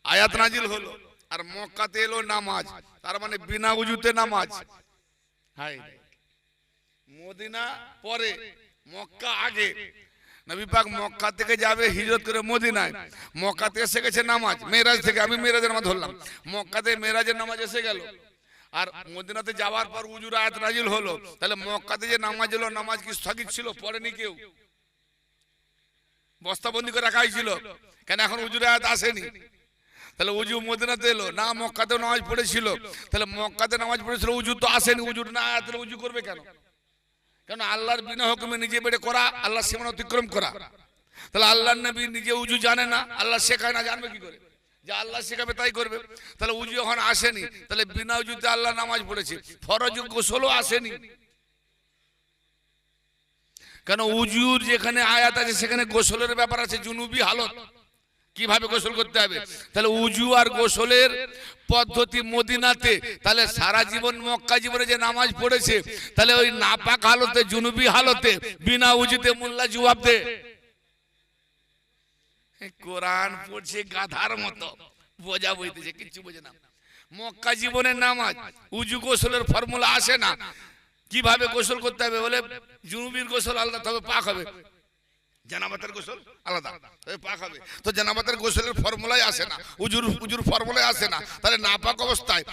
আয়াত নাজিল হলো, আর মক্কাতে এলো নামাজ, তার মানে বিনা উজুতে নামাজ। হাই, মদিনা পরে মক্কা আগে। নবী পাক মক্কা থেকে যাবে হিজরত করে মদিনায়, মক্কাতে এসে গেছে নামাজ মেরাজ থেকে। আমি মেরাজের নামাজ ধরলাম, মক্কাতে মেরাজের নামাজ এসে গেল, আর মদিনাতে যাওয়ার পর উজুর আয়াত নাজিল হলো। তাহলে মক্কাতে যে নামাজ হলো, নামাজ কি স্থগিত ছিল? পড়েনি কেউ, বস্তাবন্দি করে রাখাই ছিল। কেন? এখন উজুর আয়াত আসেনি। তাহলে উজু মদিনাতে এলো না, মক্কাতে নামাজ পড়েছিল। তাহলে মক্কাতে নামাজ পড়েছিল, উজু তো আসেনি। উজুর না আয়াত উজু করবে কেন? কেন? আল্লাহর বিনা হুকুমে নিজে বেড়ে করা, আল্লাহ সীমানা অতিক্রম করা। তাহলে আল্লাহর নবী নিজে উজু জানে না, আল্লাহ শেখায় না, জানবে কি করে? যে আল্লাহ শেখাবে তাই করবে। তাহলে উজু যখন আসেনি, তাহলে বিনা উজুতে আল্লাহ নামাজ পড়েছে। ফরজ গোসলও আসেনি। কেন? উজুর যেখানে আয়াত আছে সেখানে গোসলের ব্যাপার আছে, জুনুবি হালত, কিভাবে গোসল করতে হবে। তাহলে উজু আর গোসলের পদ্ধতি মদিনাতে। তাহলে সারা জীবন মক্কা জীবনে যে নামাজ পড়েছে, তাহলে ওই নাপাক হালতে, জুনুবি হালতে, বিনা উজুতে মোল্লা জবাব দে। কোরআন পড়ছে গাধার মতো, বোঝা বইতেছে, কিচ্ছু বোঝে না। মক্কা জীবনের নামাজ উজু গোসলের ফর্মুলা আসে না। কিভাবে গোসল করতে হবে? বলে জুনুবির গোসল আলাদা, তবে পাক হবে। জানাবাতের গোসল আলাদা, তবে পাক হবে। তো জানাবাতের গোসলের ফর্মুলাই আসে না, উজুর ফর্মুলাই আসে না। তাহলে নাপাক অবস্থায়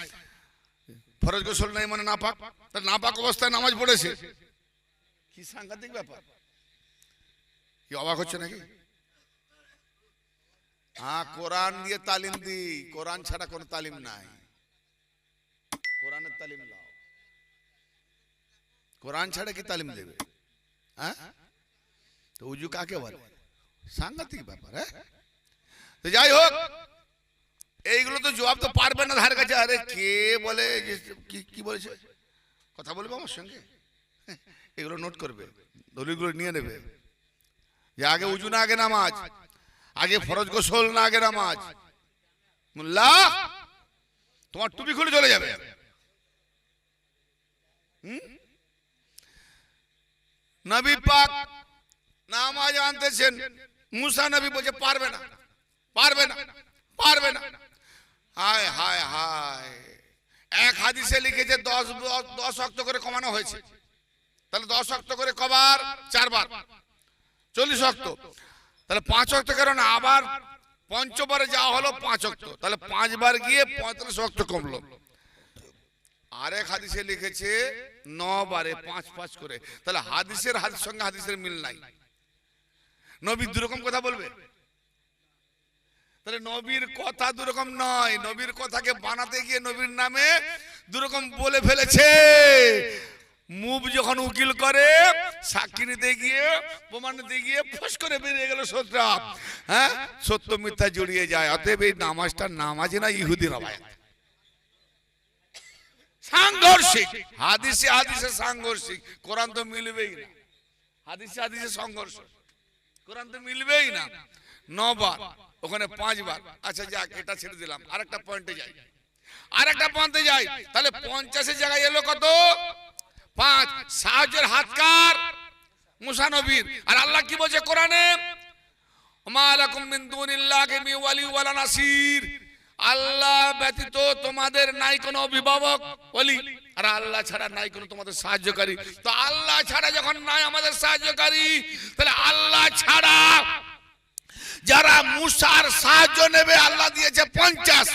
ফরজ গোসল নাই মানে নাপাক। তাহলে নাপাক অবস্থায় নামাজ পড়েছে, কি সাংঘাতিক ব্যাপার! কি অবাক হচ্ছে নাকি? হ্যাঁ, কোরআন দিয়ে তালিম দি, কোরআন ছাড়া কোনো তালিম নাই। কোরআনের তালিম লাও, কোরআন ছাড়া কি তালিম দেবে? হ্যাঁ, তো উজু কাকে বলে? সাংঘাতিক ব্যাপার। হ্যাঁ, তো যাই হোক, এইগুলো তো জবাব তো পারবে না ধার কাছে। আরে কে বলে কি বলেছে, কথা বলবে আমার সঙ্গে, এগুলো নোট করবে, দলিলগুলো নিয়ে নেবে। যে আগে উজু না আগে নামাজ, আগে ফরজ গোসল না আগে নামাজ। মোল্লা তোমার টুপি খুলে চলে যাবে। নবী পাক নামাজ আনতেছেন, মুসা নবী বলছে পারবে না, পারবে না, পারবে না। হায় হায় হায়, এক হাদিসে লিখেছে 10 ওয়াক্ত করে কমানো হয়েছে। তাহলে 10 ওয়াক্ত করে কবার? 4 বার, 40 ওয়াক্ত। তাহলে 5 ওয়াক্ত কেন না? আবার পঞ্চবারে যাওয়া হলো 5 ওয়াক্ত, তাহলে 5 বার গিয়ে 35 ওয়াক্ত কমলো। আরেক হাদিসে লিখেছে 9 বারে 5 করে। তাহলে হাদিসের সঙ্গে হাদিসের মিল নাই। নবী দুরকম কথা বলবে? তাহলে নবীর কথা দুরকম নয়, নবীর কথাকে বানাতে গিয়ে নবীর নামে দুরকম বলে ফেলেছে। মুভ যখন উকিল করে, সাক্ষী নিতে গিয়ে, প্রমাণ নিতে গিয়ে ফস করে বেরিয়ে গেল সত্য। হ্যাঁ, সত্য মিথ্যা জড়িয়ে যায়। অতএব এই নামাজটা নামাজ না, ইহুদি রবায়াত, সাংঘর্ষিক। হাদিসে হাদিসে সাংঘর্ষিক, কোরআন তো মিলবেই না। হাদিসে হাদিসে সংঘর্ষ, কোরআন তো মিলবেই না। 9 বার, ওখানে 5 বার। আচ্ছা যাক, এটা ছেড়ে দিলাম, আরেকটা পয়েন্টে যাই, আরেকটা পয়েন্টে যাই। তাহলে 50-এর জায়গায় এলো কত? 5। সাহায্যের হাত কার? মুসা নবীর। আর আল্লাহ কি বলছে কোরআনে? মা লাকুম মিন দুনিল্লাহি মিন ওয়ালি ওয়ালা নাসির। আল্লাহ ব্যতীত তোমাদের নাই কোনো অভিভাবক ওলি, আর আল্লাহ ছাড়া নাই কোনো তোমাদের সাহায্যকারী। তো আল্লাহ ছাড়া যখন নাই আমাদের সাহায্যকারী, তাহলে আল্লাহ ছাড়া যারা মুসার সাহায্য নেবে আল্লাহ দিয়েছে 50।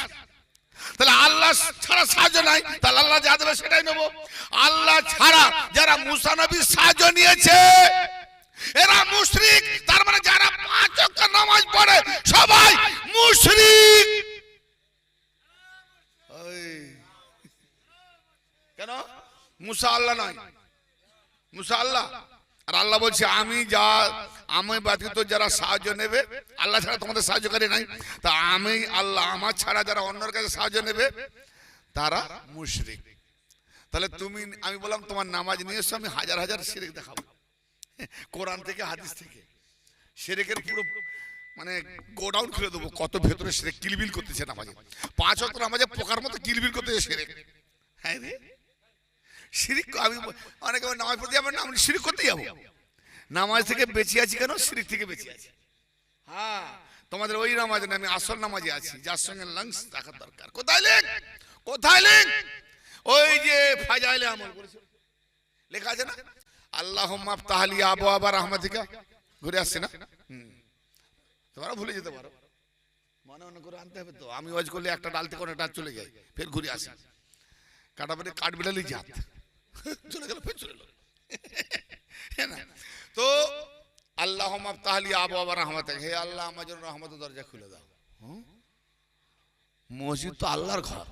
তাহলে আল্লাহ ছাড়া সাহায্য নাই, তাহলে আল্লাহ যা দেবে সেটাই নেব। আল্লাহ ছাড়া যারা মুসা নবীর সাহায্য নিয়েছে এরা মুশরিক। তার মানে যারা 5 ওয়াক্ত নামাজ পড়ে সবাই মুশরিক। কেন? মুসা আল্লাহ নয়, মুসা আল্লাহ। আর আল্লাহ বলছে আমি ব্যতীত যারা সাহায্য নেবে, আল্লাহ ছাড়া তোমাদের সাহায্যকারী নাই, তা আমি আল্লাহ, আমার ছাড়া যারা অন্যের কাছে সাহায্য নেবে তারা মুশরিক। তাহলে আমি বললাম তোমার নামাজ নিয়ে এসো, আমি হাজার হাজার শিরক দেখাবো, কোরআন থেকে হাদিস থেকে। শিরকের পুরো মানে গোডাউন খুলে দেবো, কত ভেতরে শিরক কিলবিল করতেছে নামাজে। 5 ওয়াক্ত নামাজে পোকার মতো কিলবিল করতেছে শিরক। হ্যাঁ রে, শিরিক। আমি অনেকে নামাজ পড়তে যাবেন না, আমি শিরিক করতে যাবো? নামাজ থেকে বেঁচে আছি কেন? শিরিক থেকে বেঁচে আছি। হ্যাঁ, তোমাদের ওই নামাজ না, আমি আসল নামাজে আছি, যার সঙ্গে লাংস রাখার দরকার। কোথায় লিঙ্ক? কোথায় লিঙ্ক? ওই যে ফাজাইলে আমল করেছে, লেখা আছে না, আল্লাহুম্মা আফতাহ লি আবওয়াবা রাহমাতিকা। ঘুরে আসছে না? তোমরা ভুলে যেতে পারো, মনে করে আনতে হবে তো। আমি ওয়াজ করলে একটা ডাল থেকে অনেকটা চলে যায়, ফের ঘুরে আসি। কাটাবাড়ি কাঠবিড়ালি জাত, চলে গেল ফের চলে গেল। তো আল্লাহুম্মা আফতাহ লি আবওয়াবা রাহমাতিকা, হে আল্লাহ আমার জন্য রহমতের দরজা খুলে দাও। মসজিদ তো আল্লাহর ঘর,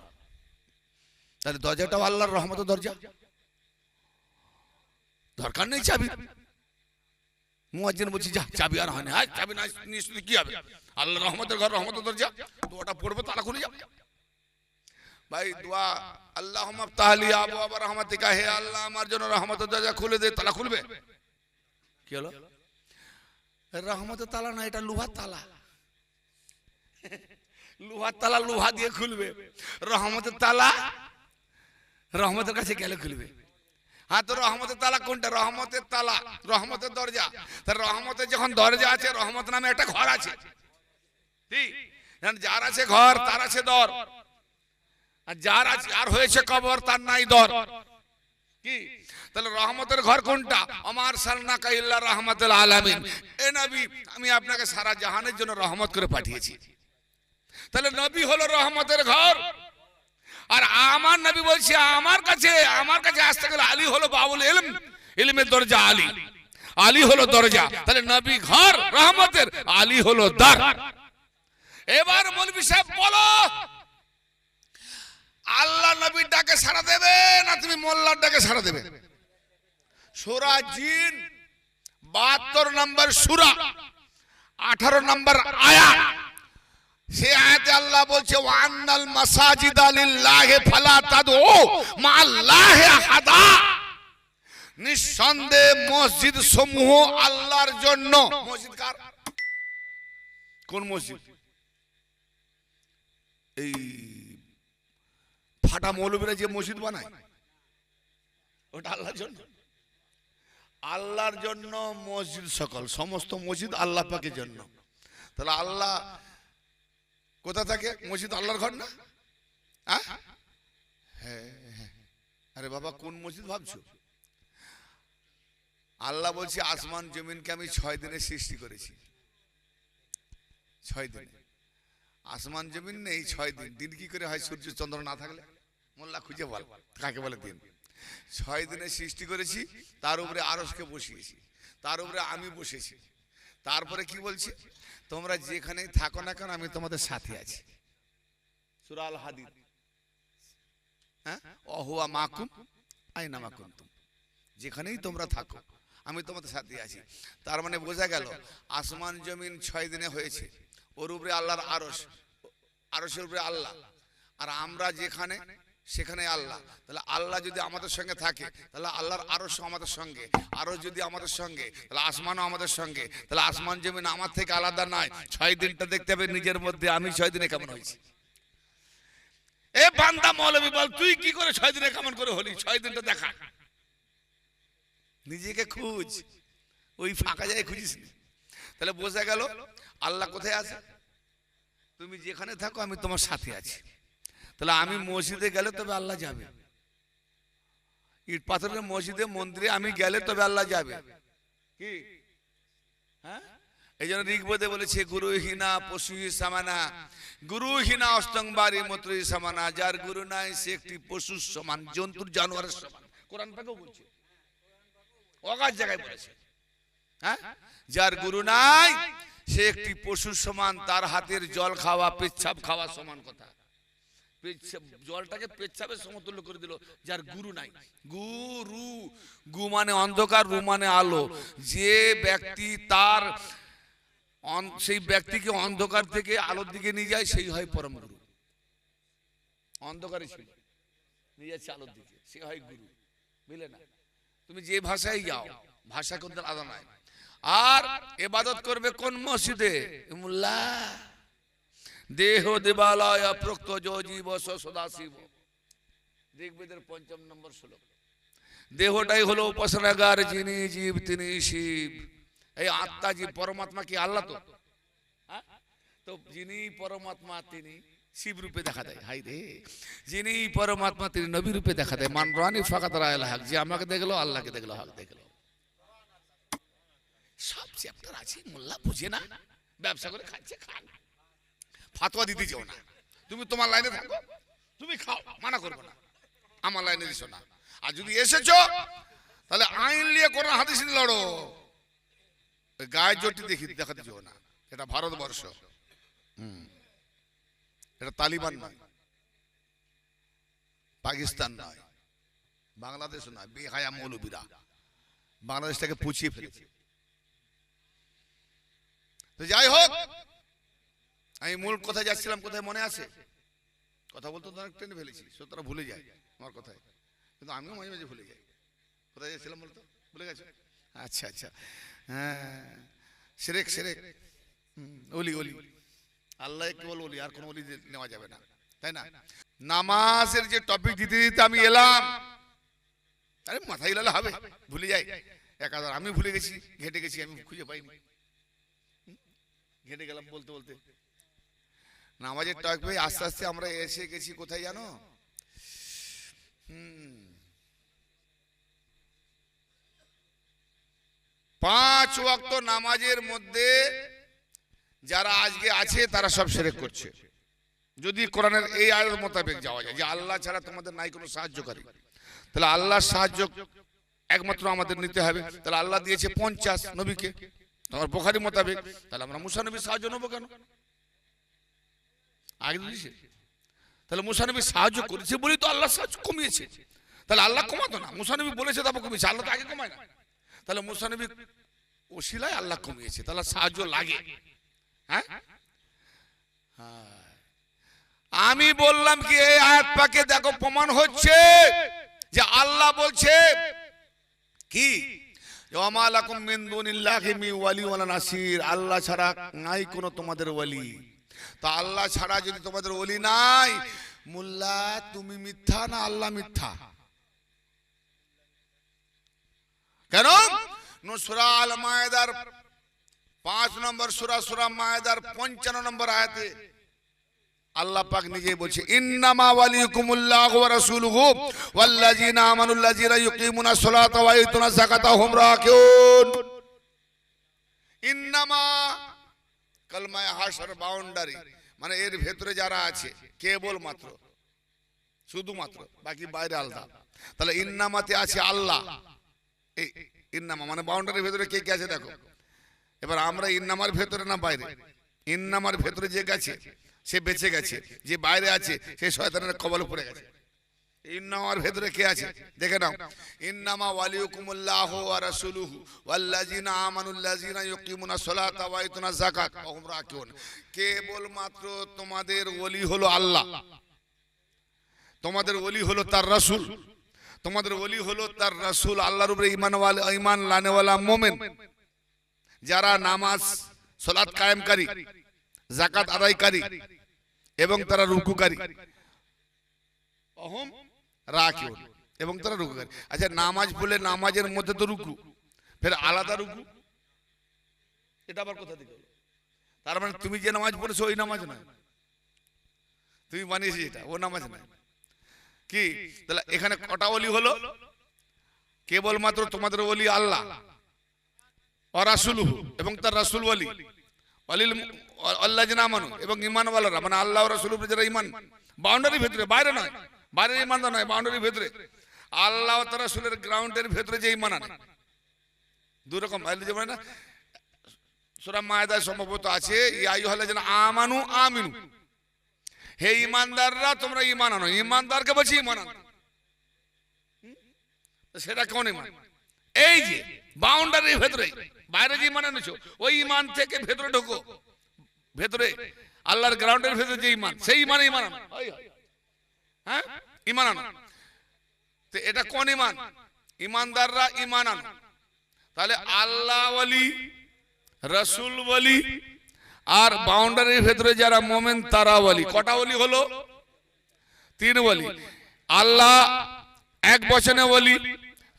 তাহলে দরজাটাও আল্লাহর রহমতের দরজা, দরকার নেই চাবি। মুয়াজ্জিন বলছি যা চাবি আর হয় না, চাবি না নিশ্চয়ই কি হবে? আল্লাহর রহমতের ঘর, রহমতের দরজা, দোয়াটা পড়বে তালা খুলে যাবে। ভাই দোয়া আল্লাহুম্মা আফতাহ লি আবওয়াবা রাহমাতিকা, হে আল্লাহ আমার জন্য রহমতের দরজা খুলে দে, তালা খুলবে। কি হলো? রহমতের তালা না, এটা লোহার তালা। লোহার তালা লোহা দিয়ে খুলবে, রহমতের তালা রহমতের কাছে গেলে খুলবে। হ্যাঁ, তো রহমতের তালা কোনটা? রহমতের তালা, রহমতের দরজা। তার রহমতের যখন দরজা আছে, রহমত নামে একটা ঘর আছে, ঠিক? যার আছে ঘর তার আছে দর, আর যার আছে আর হয়েছে কবর তার নাই দর। কি? তাহলে রহমতের ঘর কোনটা? আমার সালনাকা ইল্লা রাহমাতুল আলামিন। এ নবী, আমি আপনাকে সারা জাহানের জন্য রহমত করে পাঠিয়েছি। তাহলে নবী হলো রহমতের ঘর। আর আমার নবী বলছে আমার কাছে আসতে গেলে আলী হলো বাবুল ইলম, ইলমের দরজা আলী, আলী হলো দরজা। তাহলে নবী ঘর রহমতের, আলী হলো দ্বার। এবার মৌলভী সাহেব বলো, আল্লাহ নবীর ডাকে সাড়া দেবে না তুমি মোল্লার ডাকে সাড়া দেবে? সূরা জিন 72 নম্বর সূরা 18 নম্বর আয়াত, সে আয়াতে আল্লাহ বলছে ওয়ান্নাল মাসাজিদা লিল্লাহি ফালা তাদউ মাআল্লাহি আহাদা। নিঃসন্দেহে মসজিদ সমূহ আল্লাহর জন্য। মসজিদ কার? কোন মসজিদ? এই ফাটা মৌলবীরা যে মসজিদ বানায় ওটা আল্লাহর জন্য। আল্লাহর জন্য মসজিদ, সকল সমস্ত মসজিদ আল্লাহ পাকের জন্য। তাহলে আল্লাহ কোথা থাকে? মসজিদ আল্লাহর ঘর না? হ্যাঁ, আরে বাবা কোন মসজিদ ভাবছো? আল্লাহ বলছে আসমান জমিনকে আমি 6 দিনে সৃষ্টি করেছি। 6 দিনে আসমান জমিন নেই, 6 দিন। দিন কি করে হয়? সূর্য চন্দ্র না থাকলে? মোল্লা খুঁজে বল কাকে বলে দিন? 6 দিনে সৃষ্টি করেছি, তার উপরে আরশকে বসিয়েছি, তার উপরে আমি বসেছি। তারপরে কি বলছি? তোমরা যেখানেই থাকো না কেন আমি তোমাদের সাথে আছি। সূরা আল হাদিদ, হ্যাঁ, ওহুয়া মাকুম আইনা মা কুনতুম, যেখানেই তোমরা থাকো আমি তোমাদের সাথে আছি। তার মানে বোঝা গেল আসমান জমিন 6 দিনে হয়েছে, ওর উপরে আল্লাহর আরশ, আরশের উপরে আল্লাহ, আর আমরা যেখানে সেখানে আল্লাহ। তাহলে আল্লাহ যদি আমাদের সঙ্গে থাকে তাহলে আল্লাহর আরশ আমাদের সঙ্গে, আরশ যদি আমাদের সঙ্গে তাহলে আসমানও আমাদের সঙ্গে। তাহলে আসমান জমিন আমার থেকে আলাদা নয়। 6 দিনটা দেখতে হবে নিজের মধ্যে, আমি 6 দিনে কেমন হয়েছি। এ বান্দা মৌলবী বল, তুই কি করে 6 দিনে কেমন করে হলি? 6 দিনটা দেখা, নিজেকে খুঁজ, ওই ফাঁকা জায়গায় খুঁজিস। তাহলে বোঝা গেল আল্লাহ কোথায় আছে। তুমি যেখানে থাকো আমি তোমার সাথে আছি। তাহলে আমি মসজিদে গেলে তবে আল্লাহ যাবে, ইট পাথরের মসজিদে মন্দিরে আমি গেলে তবে আল্লাহ যাবে। কি হ্যাঁ, এই জন্য ঋগ্বেদে বলেছে গুরুহীনা পশু সমানা, গুরুহীনা অস্তংবারি মত্রী সমানা, যার গুরু নাই সে একটি পশুর সমান, জন্তুর জানোয়ারের সমান। কোরআন পাকেও বলছে, অগাধ জায়গায় বলেছে। হ্যাঁ, যার গুরু নাই সে একটি পশুর সমান, তার হাতের জল খাওয়া পেচ্ছাপ খাওয়া সমান কথা। জলটাকে পেচ্ছাপের সমতুল্য করে দিল যার গুরু নাই। গুরু, গু মানে অন্ধকার, রু মানে আলো। যে ব্যক্তি তার সেই ব্যক্তিকে অন্ধকার থেকে আলোর দিকে নিয়ে যায় সেই হয় পরম গুরু। অন্ধকারে ছিল নিয়ে যাচ্ছে আলোর দিকে, সে হয় গুরু। বুঝলে না? তুমি যে ভাষায় যাও, ভাষা কোন আলাদা নাই। আর ইবাদত করবে কোন মসজিদে? মুল্লা দেহ দেবালয় প্রক্ত জীব সদাশিব, ঋগ্বেদের 5 নম্বর শ্লোক। দেহটাই হলো উপাসনাগার, যিনি জীব তিনি শিব। এই আত্মা জীব, পরমাত্মা কি আল্লাহ? তো যিনি পরমাত্মা তিনি শিব রূপে দেখা দেয়। হাই রে, যিনি পরমাত্মা তিনি নবী রূপে দেখা দেয়। মান রানি ফাকাত রায়াল হক, যে আমাকে দেখলো আল্লাহকে দেখলো, হক দেখলো। সব চ্যাপ্টার আছে, মোল্লা বুঝে না, ব্যবসা করে খাচ্ছে, খান। ফাতোয়া দিতে যাও না, তুমি তোমার লাইনে থাকো, তুমি খাও, মানা করবো না, আমার লাইনে দিছো না। আর যদি এসেছো তাহলে আইন নিয়ে কোরআন হাদিস নিয়ে লড়ো। গায়ের জোরটি দেখাতে যাও না। এটা ভারতবর্ষ, এটা তালিবান নয়, পাকিস্তান নয়, বাংলাদেশ নয়। বেহায়া মৌলবীরা বাংলাদেশটাকে পুছিয়ে ফেলেছে। তো যাই হোক, আমি মূল কোথায় যাচ্ছিলাম, কোথায় মনে আছে? কথা বলতে তো অনেক টেনে ফেলেছি, শ্রোতারা ভুলে যায় আমার কথায়, কিন্তু আমিও মাঝে মাঝে ভুলে যাই। কোথায় যাচ্ছিলাম বলতো, ভুলে গেছো? আচ্ছা আচ্ছা, হ্যাঁ, সেরেক সেরেক, ওলি ওলি, আল্লাহ কেবল ওলি, আর কোনো ওলি নেওয়া যাবে না, তাই না? নামাজের যে টপিক দিতে দিতে আমি এলাম, আরে মাথায় লালে হবে, ভুলে যাই। একাধার আমি ভুলে গেছি, ঘেটে গেছি, আমি খুঁজে পাইনি, ঘেটে গেলাম বলতে বলতে। নামাজের টপিক আস্তে আস্তে আমরা এসে গেছি কোথায় জানো? 5 ওয়াক্ত নামাজের মধ্যে যারা আজকে আছে তারা সব শিরক করছে। যদি কোরআনের এই আয়াত মোতাবেক যাওয়া যায় যে আল্লাহ ছাড়া তোমাদের নাই কোনো সাহায্যকারী, তাহলে আল্লাহর সাহায্য একমাত্র আমাদের নিতে হবে। তাহলে আল্লাহ দিয়েছে 50 নবীকে, তোমার বুখারী মোতাবেক, তাহলে আমরা মুসা নবীর সাহায্য নেবো কেন? আগে দিয়েছে, তাহলে মুসা নবী সাহায্য করেছে বলেই তো আল্লাহ সাহায্য কমিয়েছে। তাহলে আল্লাহ কমাতো না, মুসা নবী বলেছে তারপর কমিয়েছে, আল্লাহ তো আগে কমায় না। তাহলে মুসা নবী ওসিলায় আল্লাহ কমিয়েছে, তাহলে সাহায্য লাগে। হ্যাঁ, আমি বললাম কি এই আয়াত পাকে দেখো প্রমাণ হচ্ছে যে আল্লাহ বলছে কি, ওয়ামা লাকুম মিন দুনিল্লাহি মিন ওয়ালি ওয়ালা নাসির, আল্লাহ ছাড়া নাই কোনো তোমাদের ওয়ালি। তা আল্লাহ ছাড়া যদি তোমাদের ওলি নাই, মুল্লা তুমি মিথ্যা না আল্লাহ মিথ্যা? কেন? সূরা আল মায়েদার 5 নম্বর সূরা, সূরা মায়েদার 55 নম্বর আয়াতে আল্লাহ পাক নিজেই বলছে, ইন্নামা ওয়ালিকুমুল্লাহু ওয়া রাসূলুহু ওয়াল্লাযিনা আমানুল্লাযিনা ইউকিমুনাস সালাতা ওয়া ইউতুনাজ যাকাতা হুম রাকিউন। ইন্নামা কালমায়ে হাসর বাউন্ডারি, মানে এর ভেতরে যারা আছে কেবলমাত্র, শুধুমাত্র, বাকি বাইরে আলাদা। তাহলে ইন্নামাতে আছে আল্লাহ, এই ইন্নামা মানে বাউন্ডারির ভেতরে কে কে আছে দেখো। এবার আমরা ইন্নামার ভেতরে না বাইরে? ইন্নামার ভেতরে যে গেছে সে বেঁচে গেছে, যে বাইরে আছে সে শয়তানের কবলে পড়ে গেছে। ইন্নামার ভেতরে কে আছে দেখে নাও, ইন্নামা ওয়ালিকুমুল্লাহু ওয়া রাসূলুহু ওয়াল্লাযিনা আমানুল্লাযিনা ইউকিমুনাস সালাতা ওয়া ইউতুনাজ যাকাত ওয়া হুম রাকিউন। কেবলমাত্র তোমাদের ওলি হলো আল্লাহ। তোমাদের ওলি হলো তার রাসূল, তোমাদের ওলি হলো তার রাসূল, আল্লাহর উপরে ঈমান লানেওয়ালা মুমিন, যারা নামাজ সালাত কায়েমকারী, যাকাত আদায়কারী এবং তারা রুকুকারী, অহম রাকিউন, এবং তারা রুকুকারী। আচ্ছা, নামাজ পড়লে নামাজের মধ্যে তো রুকু, ফের আলাদা রুকু, এটা আবার কোথা থেকে? তার মানে তুমি যে নামাজ পড়েছো ওই নামাজ নয়, তুমি বানিয়েছি এটা, ও নামাজ নয়। কি তাহলে এখানে কটা ওলি হলো? কেবলমাত্র তোমাদের ওলি আল্লাহ ওয়া রাসূলুহু, এবং তার রাসূল ওলি, ওয়ালিল আল্লাযিনা আমানু, এবং ঈমানওয়ালারা, মানে আল্লাহ ও রাসূলের উপরে যারা ঈমান, বাউন্ডারির ভিতরে, বাইরে নয়, বাইরের ঈমানদার নয়, বাউন্ডারির ভিতরে, আল্লাহ ও তার রাসূলের গ্রাউন্ডের ভিতরে যে ঈমান আনে। দুই রকম যেমন না, সূরা মায়েদায় সম্ভবত আছে, ইয়া আইয়ুহাল্লাযিনা আমানু আমিনু, হে ঈমানদাররা তোমরা ঈমান আনো। ঈমানদারকে বলছি ঈমান আনো, সেটা কোন ঈমান? এই যে বাউন্ডারির ভিতরে, বাইরে যে ঈমান এনেছো ওই ঈমান থেকে ভিতরে ঢোকো, ভিতরে আল্লাহর গ্রাউন্ডের ভিতরে যে ঈমান, সেই ঈমানে ঈমান আনো। হ্যাঁ, ঈমান আনো। তো এটা কোন ঈমান? ঈমানদাররা ঈমান আনো। তাহলে আল্লাহ ওয়ালি, রাসূল ওয়ালি, আর বাউন্ডারির ভেতরে যারা মুমিন তারা ওয়ালি। কটা ওয়ালি হলো? তিন ওয়ালি। আল্লাহ এক বচনে ওয়ালি,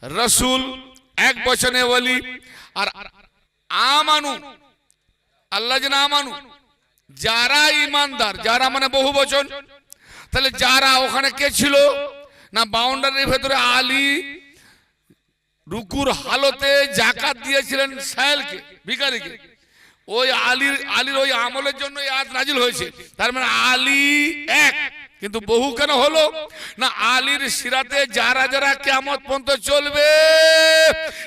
রাসূল এক বচনে ওয়ালি, আর আমানু, আল্লাহ যেন আমানু, যারা ঈমানদার, যারা মানে বহু বচন। তাহলে যারা, ওখানে কে ছিল না? বাউন্ডারির ভেতরে আলী রুকুর হালতে যাকাত দিয়েছিলেন সাহেলকে, ভিখারিকে। ওই আলীর ওই আমলের জন্য এই আয়াত নাজিল হয়েছে। তার মানে আলী এক, কিন্তু বহু কেন হলো না? আলীর সিরাতে যারা যারা কিয়ামত পর্যন্ত চলবে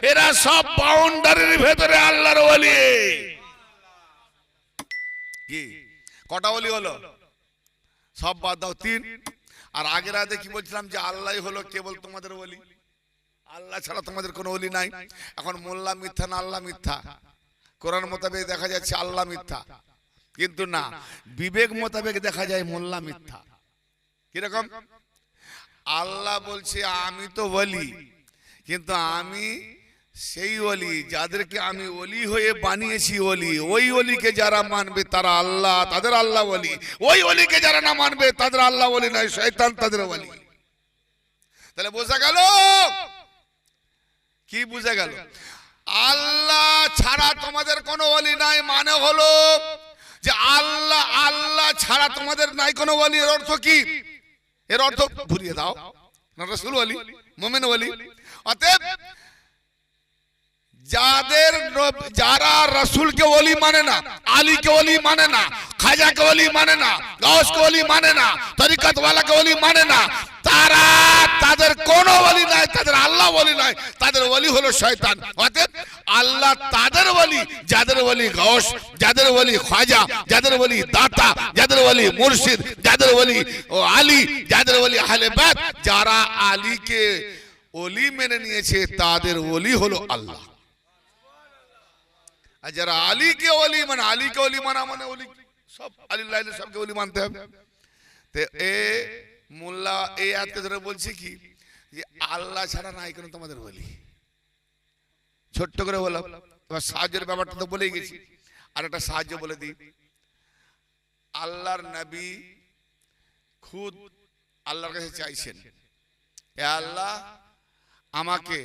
এরা সব বাউন্ডারির ভেতরে আল্লাহর ওলি। কি কটা ওলি হলো? সব বাদ দাও, তিন। আর আগের আয়াতে কি বলছিলাম? যে আল্লাহই হলো কেবল তোমাদের ওলি, আল্লাহ ছাড়া তোমাদের কোনো ওলি নাই। এখন মোল্লা মিথ্যা না আল্লাহ মিথ্যা? কোরআন মোতাবেক দেখা যাচ্ছে আল্লাহ মিথ্যা, কিন্তু না, বিবেক মোতাবেক দেখা যায় মোল্লা মিথ্যা। কিরকম? আল্লাহ বলছে আমি তো ওলি, কিন্তু আমি সেই ওলি যাদেরকে আমি ওলি হয়ে বানিয়েছি ওলি। ওই ওলিকে যারা মানবে তারা আল্লাহ, তাদের আল্লাহ ওলি। ওই ওলিকে যারা না মানবে তাদের আল্লাহ ওলি নয়, শয়তান তাদের ওলি। তাহলে বোঝা গেল? কি বুঝা গেল? আল্লাহ ছাড়া তোমাদের কোনো ওলি নাই, মানে হলো যে আল্লাহ ছাড়া তোমাদের নাই কোনো ওলি। এর অর্থ কি? এর অর্থ ঘুরিয়ে দাও না, রাসূল ওলি, মুমিন ওলি। অতএব যারা রাসূলকে ওলি মানে না, আলীকে ওলি মানে না, খাজাকে ওলি মানে না, গাউসকে ওলি মানে না, তরিকত ওয়ালাকে ওলি মানে না, তাদের কোন ওলি নাই, তাদের আল্লাহ ওলি নাই, তাদের ওলি হলো শয়তান। অতএব আল্লাহ তাদের ওলি, যাদের ওলি গাউস, যাদের ওলি খাজা, যাদের ওলি দাতা, যাদের ওলি মুর্শিদ, যাদের ওলি আলী, যাদের ওলি আহলে বাইত, যারা আলীকে ওলি মেনে নিয়েছে তাদের ওলি হলো আল্লাহ। আর যারা আলীকে ওলি মানে, আলীকে ওলি মানা মানে ওলি সব আলীর লাইনে সবকে ওলি মানতে হবে। তো মোল্লা এই আয়াতকে ধরে বলছে কি যে আল্লাহ ছাড়া নাই কেন তোমাদের ওলি। ছোট্ট করে বললাম। এবার সাহায্যের ব্যাপারটা তো বলেই গেছি, আর একটা সাহায্য বলে দিই। আল্লাহর নবী খুদ আল্লাহর কাছে চাইছেন, এ আল্লাহ আমাকে,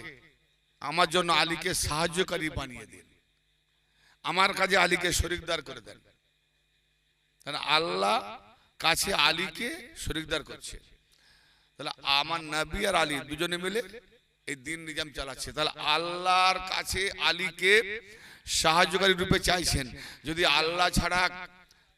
আমার জন্য আলীকে সাহায্যকারী বানিয়ে দিন, আমার কাজে আলীকে শরীকদার করে দেন। তাহলে আল্লাহ কাছে আলীকে শরীকদার করছে। তাহলে আমার নবী আর আলী দুজনে মিলে এই দিন নিজাম চালাচ্ছে। তাহলে আল্লাহর কাছে আলীকে সাহায্যকারী রূপে চাইছেন। যদি আল্লাহ ছাড়া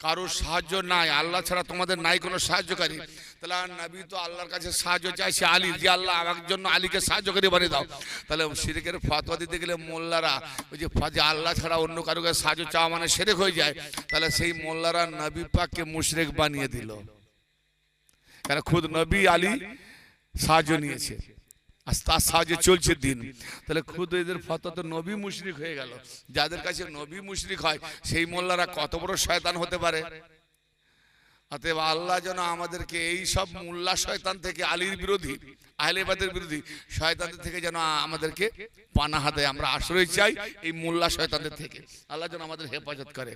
কারো সাহায্য নাই, আল্লাহ ছাড়া তোমাদের নাই কোনো সাহায্যকারী, তাহলে নবী তো আল্লাহর কাছে সাহায্য চাইছে আলী, যে আল্লাহ আমার জন্য আলীকে সাহায্যকারী বানিয়ে দাও। তাহলে শিরকের ফতোয়া দিতে গেলে মোল্লারা ওই যে আল্লাহ ছাড়া অন্য কারো কাছে সাহায্য চাওয়া মানে শিরক হয়ে যায়। তাহলে সেই মোল্লারা নবী পাককে মুশরিক বানিয়ে দিল, কারণ খুদ নবী আলী সাহায্য নিয়েছে আর তার সাহায্যে চলছে দিন। তাহলে খুদ এদের ফতোয়া তো নবী মুশরিক হয়ে গেল। যাদের কাছে নবী মুশরিক হয় সেই মোল্লারা কত বড় শয়তান হতে পারে। অতএব আল্লাহ যেন আমাদেরকে এই সব মোল্লা শয়তান থেকে, আলীর বিরোধী, আহলেবাদের বিরোধী শয়তানদের থেকে যেন আমাদেরকে পানাহা দেয়। আমরা আশ্রয় চাই এই মোল্লা শয়তানদের থেকে, আল্লাহ যেন আমাদের হেফাজত করে।